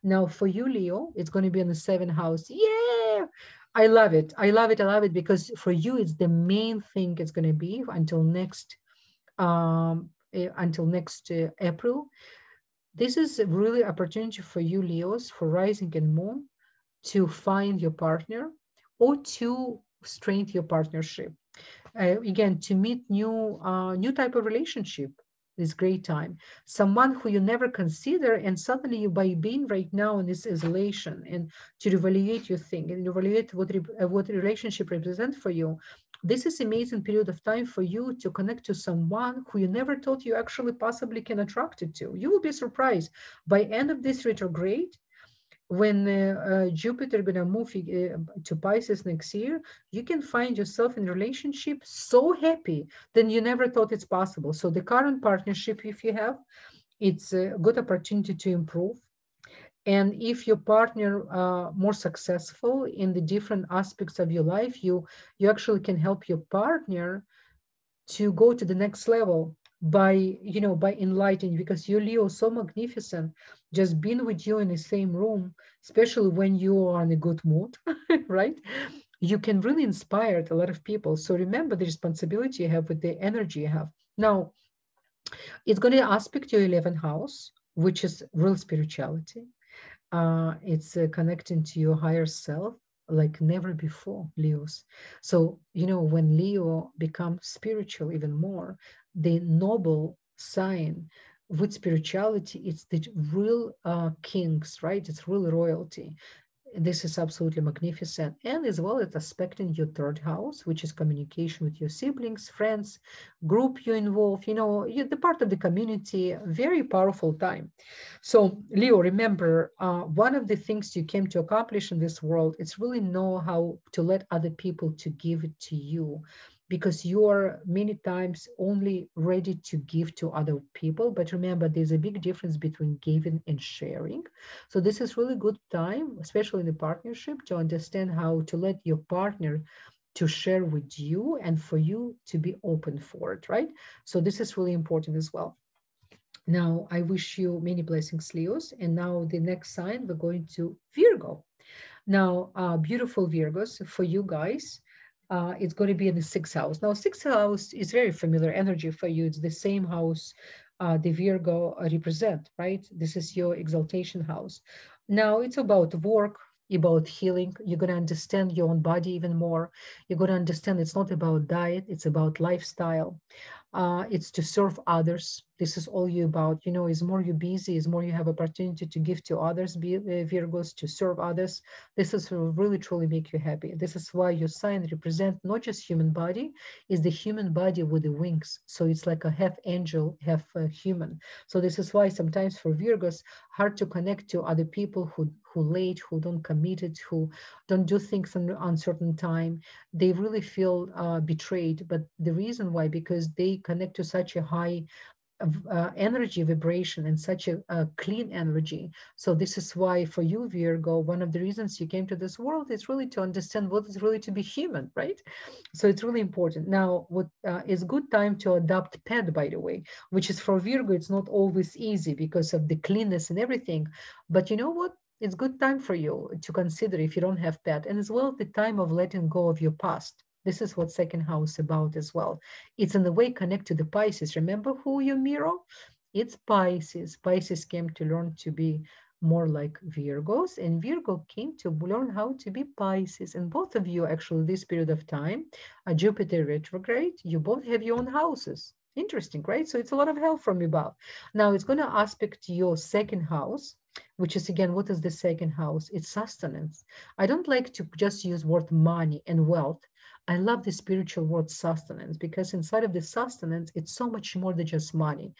Now, for you, Leo, it's going to be in the seventh house. Yeah, I love it. I love it. I love it because for you, it's the main thing it's going to be until next April. This is a really opportunity for you, Leos, for rising and moon, to find your partner or to strengthen your partnership. Again, to meet new type of relationship, this great time. Someone who you never consider, and suddenly you, by being right now in this isolation and to evaluate your thing and evaluate what relationship represents for you. This is amazing period of time for you to connect to someone who you never thought you actually possibly can attracted to. You will be surprised by end of this retrograde, when Jupiter gonna move to Pisces next year, you can find yourself in a relationship so happy than you never thought it's possible. So the current partnership, if you have, it's a good opportunity to improve. And if your partner more successful in the different aspects of your life, you actually can help your partner to go to the next level by enlightening, because you, Leo, so magnificent, just being with you in the same room, especially when you are in a good mood, right? You can really inspire a lot of people. So remember the responsibility you have with the energy you have. Now, it's going to aspect your 11th house, which is real spirituality. It's connecting to your higher self like never before, Leos. So, when Leo becomes spiritual even more, the noble sign with spirituality, it's the real kings, right? It's real royalty. This is absolutely magnificent. And as well, it's aspecting your third house, which is communication with your siblings, friends, group you involve, you're the part of the community, very powerful time. So Leo, remember, one of the things you came to accomplish in this world, it's really know how to let other people to give it to you, because you are many times only ready to give to other people. But remember, there's a big difference between giving and sharing. So this is really good time, especially in the partnership, to understand how to let your partner to share with you and for you to be open for it, right? So this is really important as well. Now, I wish you many blessings, Leos. And now the next sign, we're going to Virgo. Now, beautiful Virgos, for you guys, it's going to be in the sixth house. Now, sixth house is very familiar energy for you. It's the same house the Virgo represent, right? This is your exaltation house. Now it's about work, about healing. You're going to understand your own body even more. You're going to understand it's not about diet, it's about lifestyle. It's to serve others. This is all you about. You know, is more you busy, is more you have opportunity to give to others, Virgos, to serve others. This is will really truly make you happy. This is why your sign represent not just human body, is the human body with the wings. So it's like a half angel, half human. So this is why sometimes for Virgos, hard to connect to other people who late, who don't commit it, who don't do things on uncertain time. They really feel betrayed. But the reason why, because they connect to such a high energy vibration and such a clean energy. So this is why for you, Virgo, one of the reasons you came to this world is really to understand what is really to be human, right? So it's really important. Now, what is good time to adopt pet, by the way, which is for Virgo, it's not always easy because of the cleanness and everything. But you know what? It's good time for you to consider if you don't have pet, and as well the time of letting go of your past. This is what second house about as well. It's in a way connect to the Pisces. Remember who you mirror? It's Pisces. Pisces came to learn to be more like Virgos, and Virgo came to learn how to be Pisces. And both of you, actually, this period of time, a Jupiter retrograde, you both have your own houses. Interesting, right? So it's a lot of help from above. Now it's going to aspect your second house, which is again, what is the second house? It's sustenance. I don't like to just use word money and wealth. I love the spiritual word sustenance because inside of the sustenance, it's so much more than just money.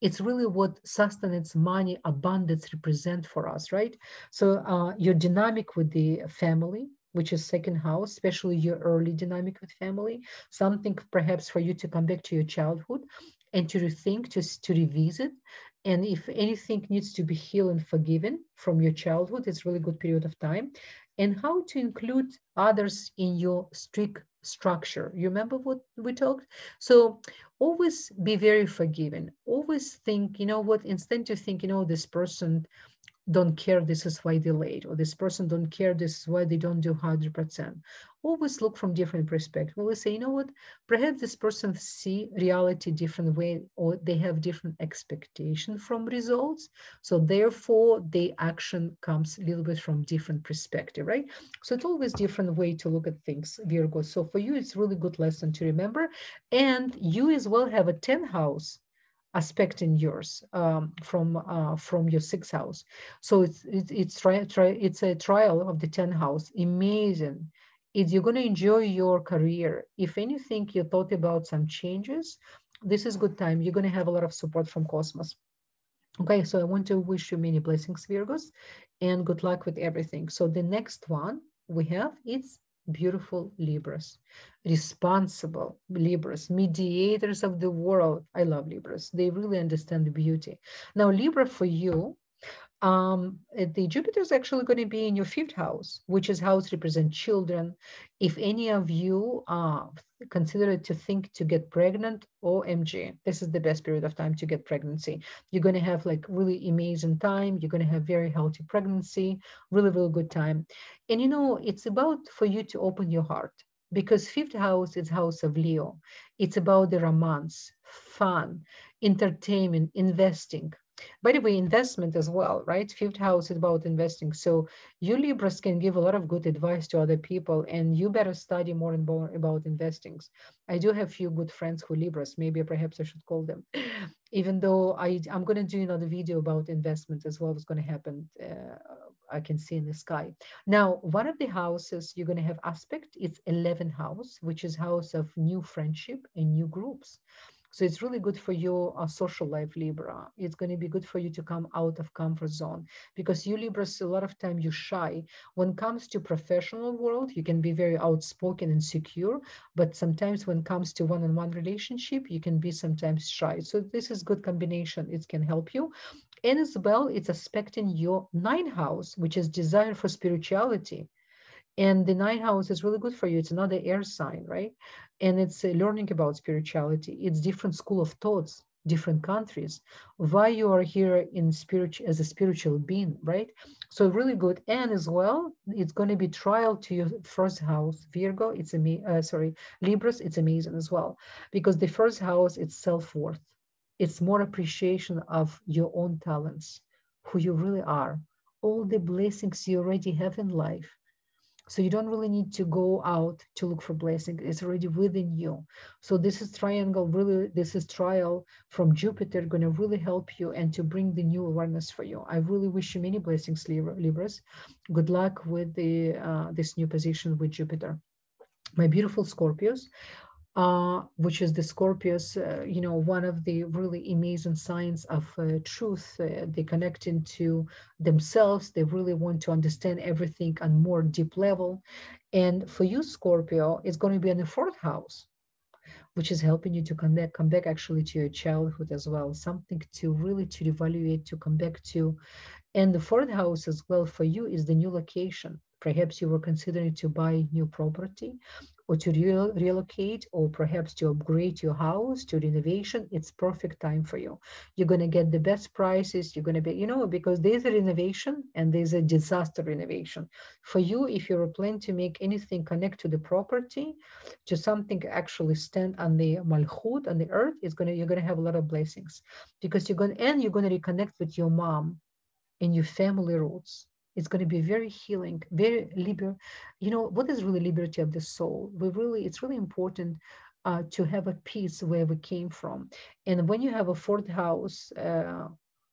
It's really what sustenance, money, abundance represent for us, right? So your dynamic with the family, which is second house, especially your early dynamic with family, something perhaps for you to come back to your childhood and to rethink, to revisit. And if anything needs to be healed and forgiven from your childhood, it's really good period of time. And how to include others in your strict structure. You remember what we talked? So always be very forgiving. Always think, you know what, instead to think, you know, this person don't care, this is why they late, or this person don't care, this is why they don't do 100%. Always look from different perspective. Always say, you know what, perhaps this person see reality different way, or they have different expectation from results, so therefore the action comes a little bit from different perspective, right? So it's always different way to look at things, Virgo. So for you, it's really good lesson to remember. And you as well have a 10th house aspect in yours, from your sixth house. So it's a trial of the 10th house. Amazing. You're going to enjoy your career. If anything, you thought about some changes, this is good time. You're going to have a lot of support from Cosmos. Okay, so I want to wish you many blessings, Virgos, and good luck with everything. So the next one we have is beautiful Libras, responsible Libras, mediators of the world. I love Libras. They really understand the beauty. Now, Libra for you, the Jupiter is actually going to be in your fifth house, which is house represent children. If any of you consider to think to get pregnant, OMG, this is the best period of time to get pregnancy. You're going to have like really amazing time. You're going to have very healthy pregnancy, really, really good time. And you know, it's about for you to open your heart, because fifth house is house of Leo. It's about the romance, fun, entertainment, investing. By the way, investment as well, right? Fifth house is about investing. So you Libras can give a lot of good advice to other people, and you better study more and more about investings. I do have few good friends who Libras. Maybe perhaps I should call them. Even though I'm going to do another video about investment as well. What's going to happen? I can see in the sky. Now, one of the houses you're going to have aspect, it's 11th house, which is house of new friendship and new groups. So it's really good for your social life, Libra. It's going to be good for you to come out of comfort zone, because you Libras, a lot of time you're shy. When it comes to professional world, you can be very outspoken and secure, but sometimes when it comes to one-on-one relationship, you can be sometimes shy. So this is good combination. It can help you. And as well, it's aspecting your ninth house, which is desire for spirituality. And the ninth house is really good for you. It's another air sign, right? And it's learning about spirituality. It's different school of thoughts, different countries. Why you are here in spirit as a spiritual being, right? So really good. And as well, it's going to be trial to your first house, Virgo. Libras. It's amazing as well, because the first house it's self worth. It's more appreciation of your own talents, who you really are, all the blessings you already have in life. So you don't really need to go out to look for blessing. It's already within you. So this is triangle, really, this is trial from Jupiter, going to really help you and to bring the new awareness for you. I really wish you many blessings, Libras. Good luck with the this new position with Jupiter. My beautiful Scorpios, which is the Scorpios, one of the really amazing signs of truth. They connect into themselves. They really want to understand everything on more deep level. And for you, Scorpio, it's going to be in the fourth house, which is helping you to come back actually to your childhood as well, something to really to evaluate, to come back to. And the fourth house as well for you is the new location. Perhaps you were considering to buy new property or to relocate, or perhaps to upgrade your house to renovation. It's perfect time for you. You're going to get the best prices. You're going to be, because there's a renovation and there's a disaster renovation. For you, if you're planning to make anything connect to the property, to something actually stand on the malchut, on the earth, you're going to have a lot of blessings, because you're going to reconnect with your mom and your family roots. It's going to be very healing, very what is really liberty of the soul? It's really important to have a peace where we came from. And when you have a fourth house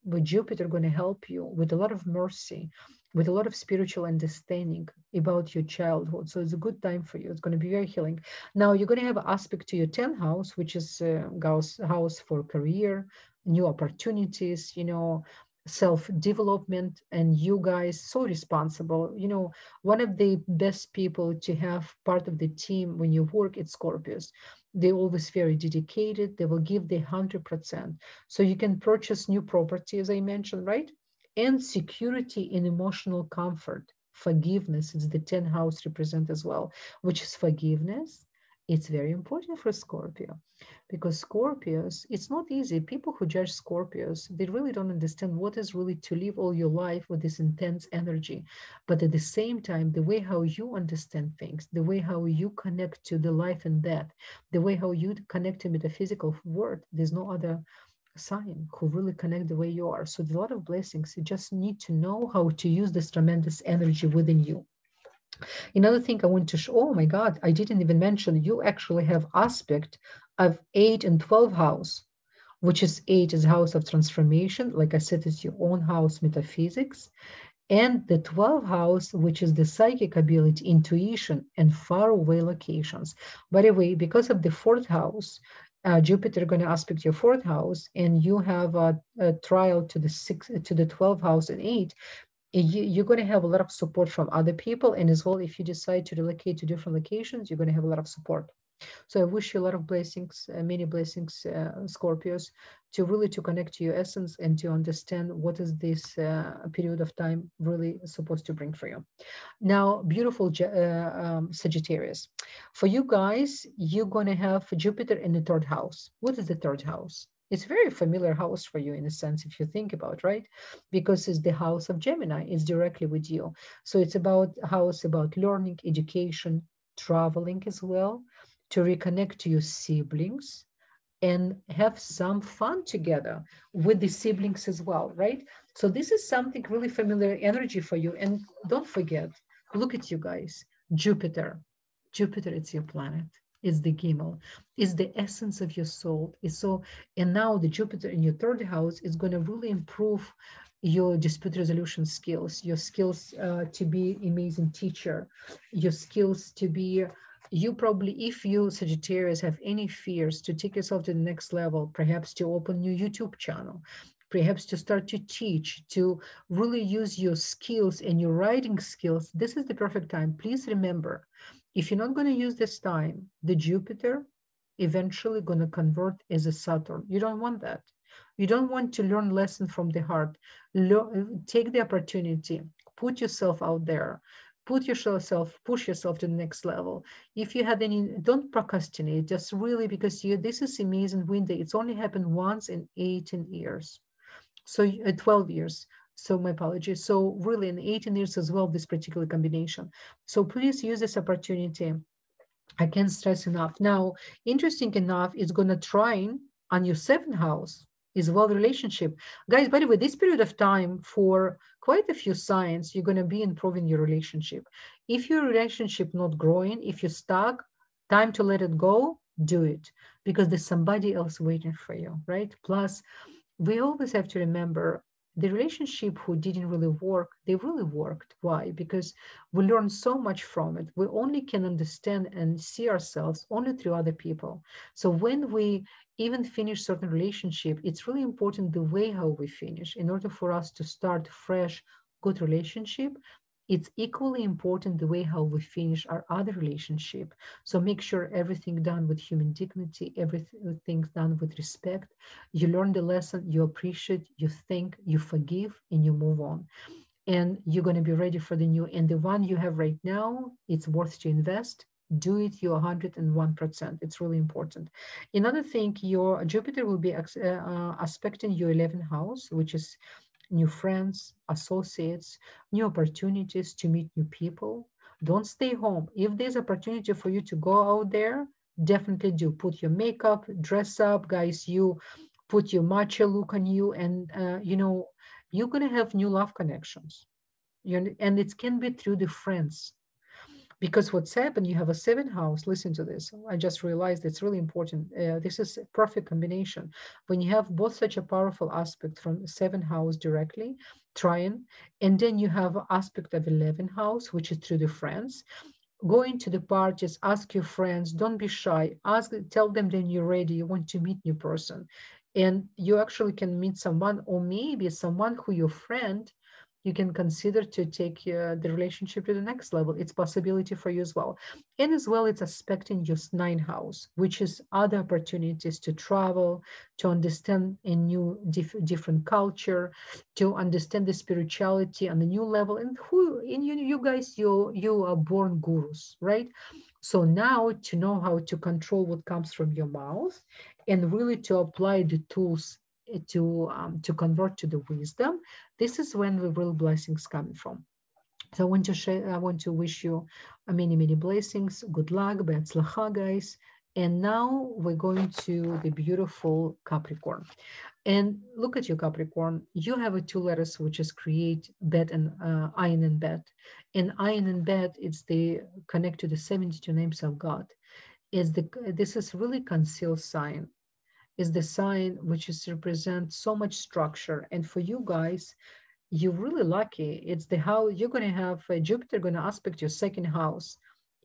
with Jupiter going to help you with a lot of mercy, with a lot of spiritual understanding about your childhood. So it's a good time for you. It's going to be very healing. Now you're going to have an aspect to your 10th house, which is house for career, new opportunities, self-development. And you guys so responsible, one of the best people to have part of the team when you work at Scorpios. They always very dedicated. They will give the 100%. So you can purchase new property, as I mentioned, right? And security and emotional comfort. Forgiveness is the 10th house represent as well, which is forgiveness. It's very important for Scorpio, because Scorpios, it's not easy. People who judge Scorpios, they really don't understand what is really to live all your life with this intense energy. But at the same time, the way how you understand things, the way how you connect to the life and death, the way how you connect to metaphysical world, there's no other sign who really connect the way you are. So there's a lot of blessings. You just need to know how to use this tremendous energy within you. Another thing I want to show, oh my God, I didn't even mention, you actually have aspect of 8 and 12 house, which is 8 is house of transformation. Like I said, it's your own house metaphysics. And the 12th house, which is the psychic ability, intuition, and faraway locations. By the way, because of the fourth house, Jupiter going to aspect your fourth house, and you have a trial to the 12th house and 8. You're going to have a lot of support from other people. And as well, if you decide to relocate to different locations, you're going to have a lot of support. So I wish you a lot of blessings, many blessings, Scorpios, to connect to your essence and to understand what is this period of time really supposed to bring for you. Now, beautiful Sagittarius. For you guys, you're going to have Jupiter in the third house. What is the third house? It's a very familiar house for you in a sense, if you think about, right? Because it's the house of Gemini. It's directly with you. So it's about house about learning, education, traveling as well, to reconnect to your siblings and have some fun together with the siblings as well, right? So this is something really familiar energy for you. And don't forget, look at you guys, Jupiter. Jupiter, it's your planet. It's the Gimel. It's the essence of your soul. And now the Jupiter in your third house is going to really improve your dispute resolution skills, your skills to be amazing teacher, your skills to be, you probably, if you Sagittarius have any fears to take yourself to the next level, perhaps to open your YouTube channel, perhaps to start to teach, to really use your skills and your writing skills, this is the perfect time. Please remember, if you're not going to use this time, the Jupiter eventually going to convert as a Saturn. You don't want that. You don't want to learn lesson from the heart. Take the opportunity, put yourself out there, push yourself to the next level. If you had any, don't procrastinate, just really, because this is amazing window. It's only happened once in 18 years. So 12 years. So my apologies. So really in 18 years as well, this particular combination. So please use this opportunity. I can't stress enough. Now, interesting enough, it's going to trine on your seventh house. is well relationship. Guys, by the way, this period of time for quite a few signs, you're going to be improving your relationship. If your relationship not growing, if you're stuck, time to let it go, do it, because there's somebody else waiting for you, right? Plus, we always have to remember the relationship who didn't really work, they really worked. Why? Because we learn so much from it. We only can understand and see ourselves only through other people. So when we even finish certain relationship, it's really important the way how we finish. In order for us to start fresh, good relationship, it's equally important the way how we finish our other relationship. So make sure everything done with human dignity, everything done with respect. You learn the lesson, you appreciate, you think, you forgive, and you move on. And you're going to be ready for the new. And the one you have right now, it's worth to invest. Do it your 101%. It's really important. Another thing, your Jupiter will be aspecting your 11th house, which is new friends, associates, new opportunities to meet new people. Don't stay home. If there's opportunity for you to go out there, definitely do. Put your makeup, dress up, guys. You put your matcha look on you, and you're gonna have new love connections. And it can be through the friends. Because what's happened, you have a seventh house. Listen to this. I just realized it's really important. This is a perfect combination. When you have both such a powerful aspect from seventh house directly, trine, and then you have aspect of 11th house, which is through the friends. Go into the parties, ask your friends, don't be shy. Tell them that you're ready, you want to meet new person. And you actually can meet someone, or maybe someone who your friend you can consider to take the relationship to the next level. It's possibility for you as well. And as well, it's aspecting your ninth house, which is other opportunities to travel, to understand a new different culture, to understand the spirituality on a new level. And you guys, you are born gurus, right? So now to know how to control what comes from your mouth and really to apply the tools to convert to the wisdom, this is when the real blessings coming from. So I want to wish you many, many blessings. Good luck, be'atzlacha, guys. And now we're going to the beautiful Capricorn. And look at you, Capricorn. You have a two letters, which is create, bet, and ayin and bet. And ayin and bet, it's the connect to the 72 names of God. This is really concealed sign, is the sign which is represent so much structure. And for you guys, you're really lucky. It's the how you're going to have Jupiter going to aspect your second house.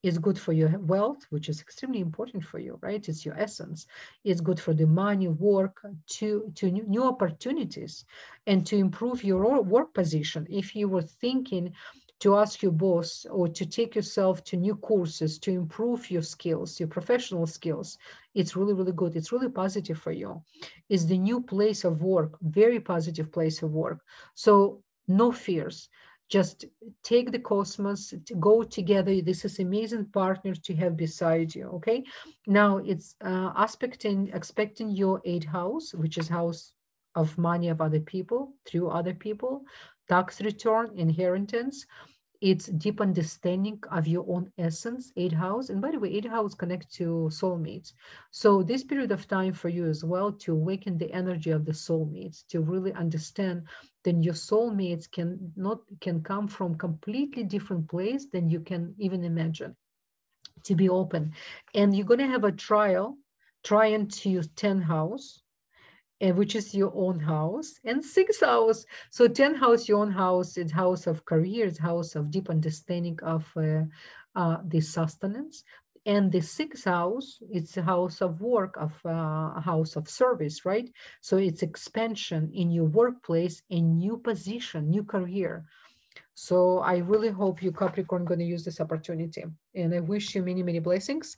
Is good for your wealth, which is extremely important for you, right? It's your essence. It's good for the money, work, to new opportunities, and to improve your work position. If you were thinking to ask your boss or to take yourself to new courses to improve your skills, your professional skills, it's really, really good. It's really positive for you. It's the new place of work, very positive place of work. So no fears. Just take the cosmos, to go together. This is amazing partner to have beside you. Okay. Now it's expecting your eighth house, which is house of money of other people, through other people, tax return, inheritance. It's deep understanding of your own essence, eighth house. And by the way, eighth house connect to soulmates. So this period of time for you as well to awaken the energy of the soulmates, to really understand that your soulmates can come from completely different place than you can even imagine. To be open. And you're going to have a trying to use 10th house, which is your own house, and sixth house. So 10th house, your own house, it's house of career, it's house of deep understanding of the sustenance. And the sixth house, it's a house of work, of a house of service, right? So it's expansion in your workplace, a new position, new career. So I really hope you, Capricorn, going to use this opportunity. And I wish you many, many blessings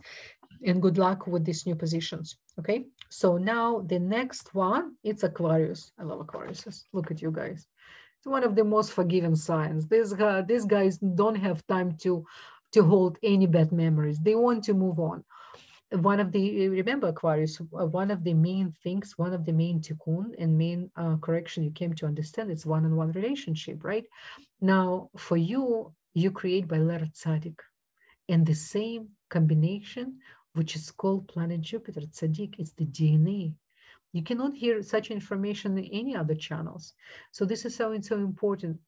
and good luck with these new positions. Okay. So now the next one, it's Aquarius. I love Aquarius. Look at you guys. It's one of the most forgiving signs. These guys don't have time to hold any bad memories. They want to move on. Remember Aquarius, one of the main things, one of the main tikkun and main correction you came to understand, it's one-on-one relationship, right? Now, for you, you create by letter tzaddik, and the same combination, which is called planet Jupiter, tzaddik, it's the DNA. You cannot hear such information in any other channels. So this is how it's so important.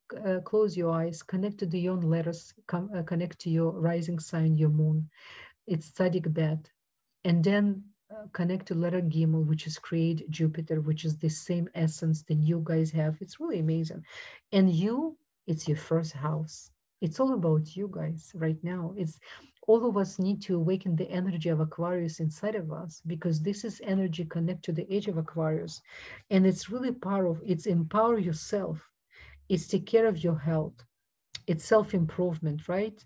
Close your eyes, connect to the own letters, connect to your rising sign, your moon. It's Tzadik Bet. And then connect to letter Gimel, which is create Jupiter, which is the same essence that you guys have. It's really amazing. And you, it's your first house. It's all about you guys right now. It's all of us need to awaken the energy of Aquarius inside of us, because this is energy connect to the age of Aquarius. And it's really powerful. It's empower yourself. It's take care of your health. It's self-improvement, right?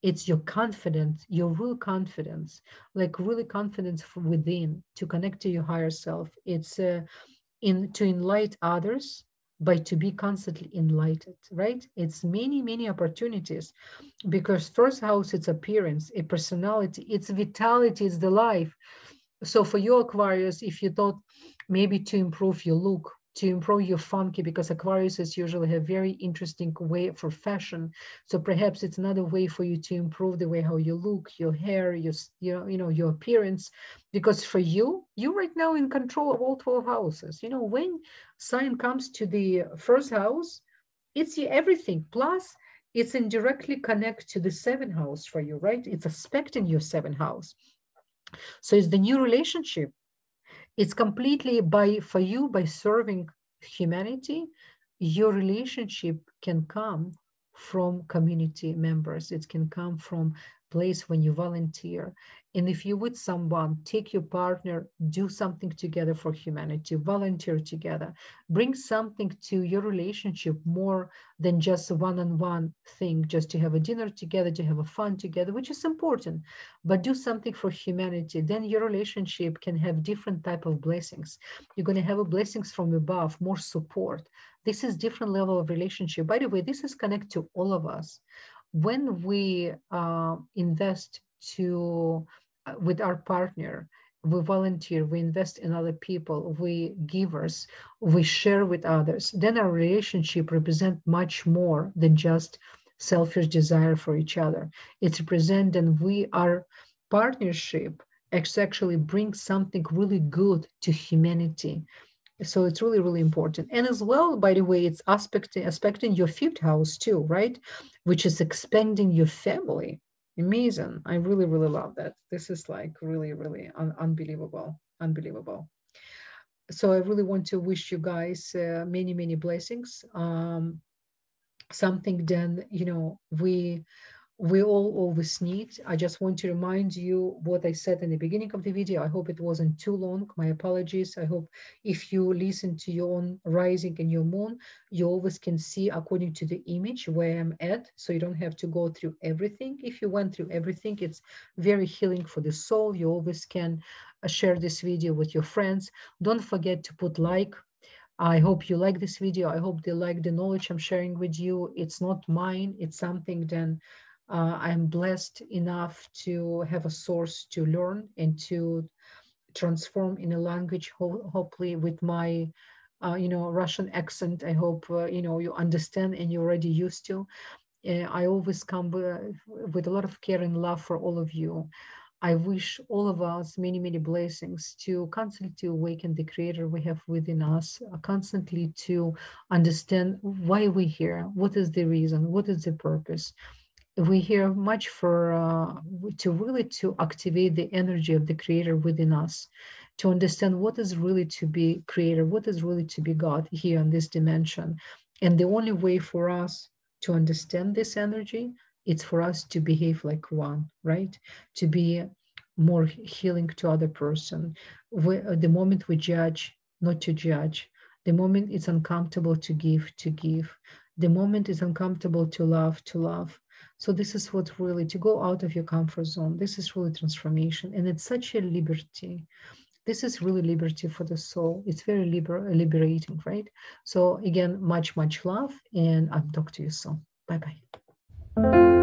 It's your confidence, your real confidence, like really confidence from within to connect to your higher self. It's to enlighten others by to be constantly enlightened, right? It's many opportunities, because first house, it's appearance, a personality, it's vitality, it's the life. So for you, Aquarius, if you thought maybe to improve your look, to improve your funky, because Aquariuses usually have very interesting way for fashion. So perhaps it's another way for you to improve the way how you look, your hair, your appearance. Because for you right now in control of all 12 houses. When sign comes to the first house, it's everything. Plus, it's indirectly connect to the seventh house for you, right? It's aspecting your seventh house. So it's the new relationship. It's completely for you, by serving humanity, your relationship can come from community members. It can come from place when you volunteer. And if you with someone, take your partner, do something together for humanity, volunteer together, bring something to your relationship more than just a one-on-one thing, just to have a dinner together, to have a fun together, which is important, but do something for humanity. Then your relationship can have different type of blessings. You're going to have blessings from above, more support. This is different level of relationship. By the way, this is connected to all of us. When we invest with our partner, we volunteer, we invest in other people, we givers, we share with others, then our relationship represents much more than just selfish desire for each other. It represents that our partnership actually brings something really good to humanity. So it's really important. And as well, by the way, it's aspecting your fifth house too, right? Which is expanding your family. Amazing. I really love that. This is like really unbelievable. So I really want to wish you guys many blessings. Something then, we all always need. I just want to remind you what I said in the beginning of the video. I hope it wasn't too long. My apologies. I hope if you listen to your own rising and your moon, you always can see according to the image where I'm at. So you don't have to go through everything. If you went through everything, it's very healing for the soul. You always can share this video with your friends. Don't forget to put like. I hope you like this video. I hope they like the knowledge I'm sharing with you. It's not mine. It's something then I'm blessed enough to have a source to learn and to transform in a language, hopefully with my, Russian accent. I hope, you understand and you're already used to. I always come with a lot of care and love for all of you. I wish all of us many blessings to constantly to awaken the creator we have within us, constantly to understand why we're here, what is the reason, what is the purpose. We hear much for to activate the energy of the creator within us, to understand what is really to be creator, what is really to be God here in this dimension. And the only way for us to understand this energy, it's for us to behave like one, right? To be more healing to other person. The moment we judge, not to judge. The moment it's uncomfortable to give. The moment it's uncomfortable to love. So this is what really, to go out of your comfort zone. This is really transformation. And it's such a liberty. This is really liberty for the soul. It's very liberating, right? So again, much love. And I'll talk to you soon. Bye-bye.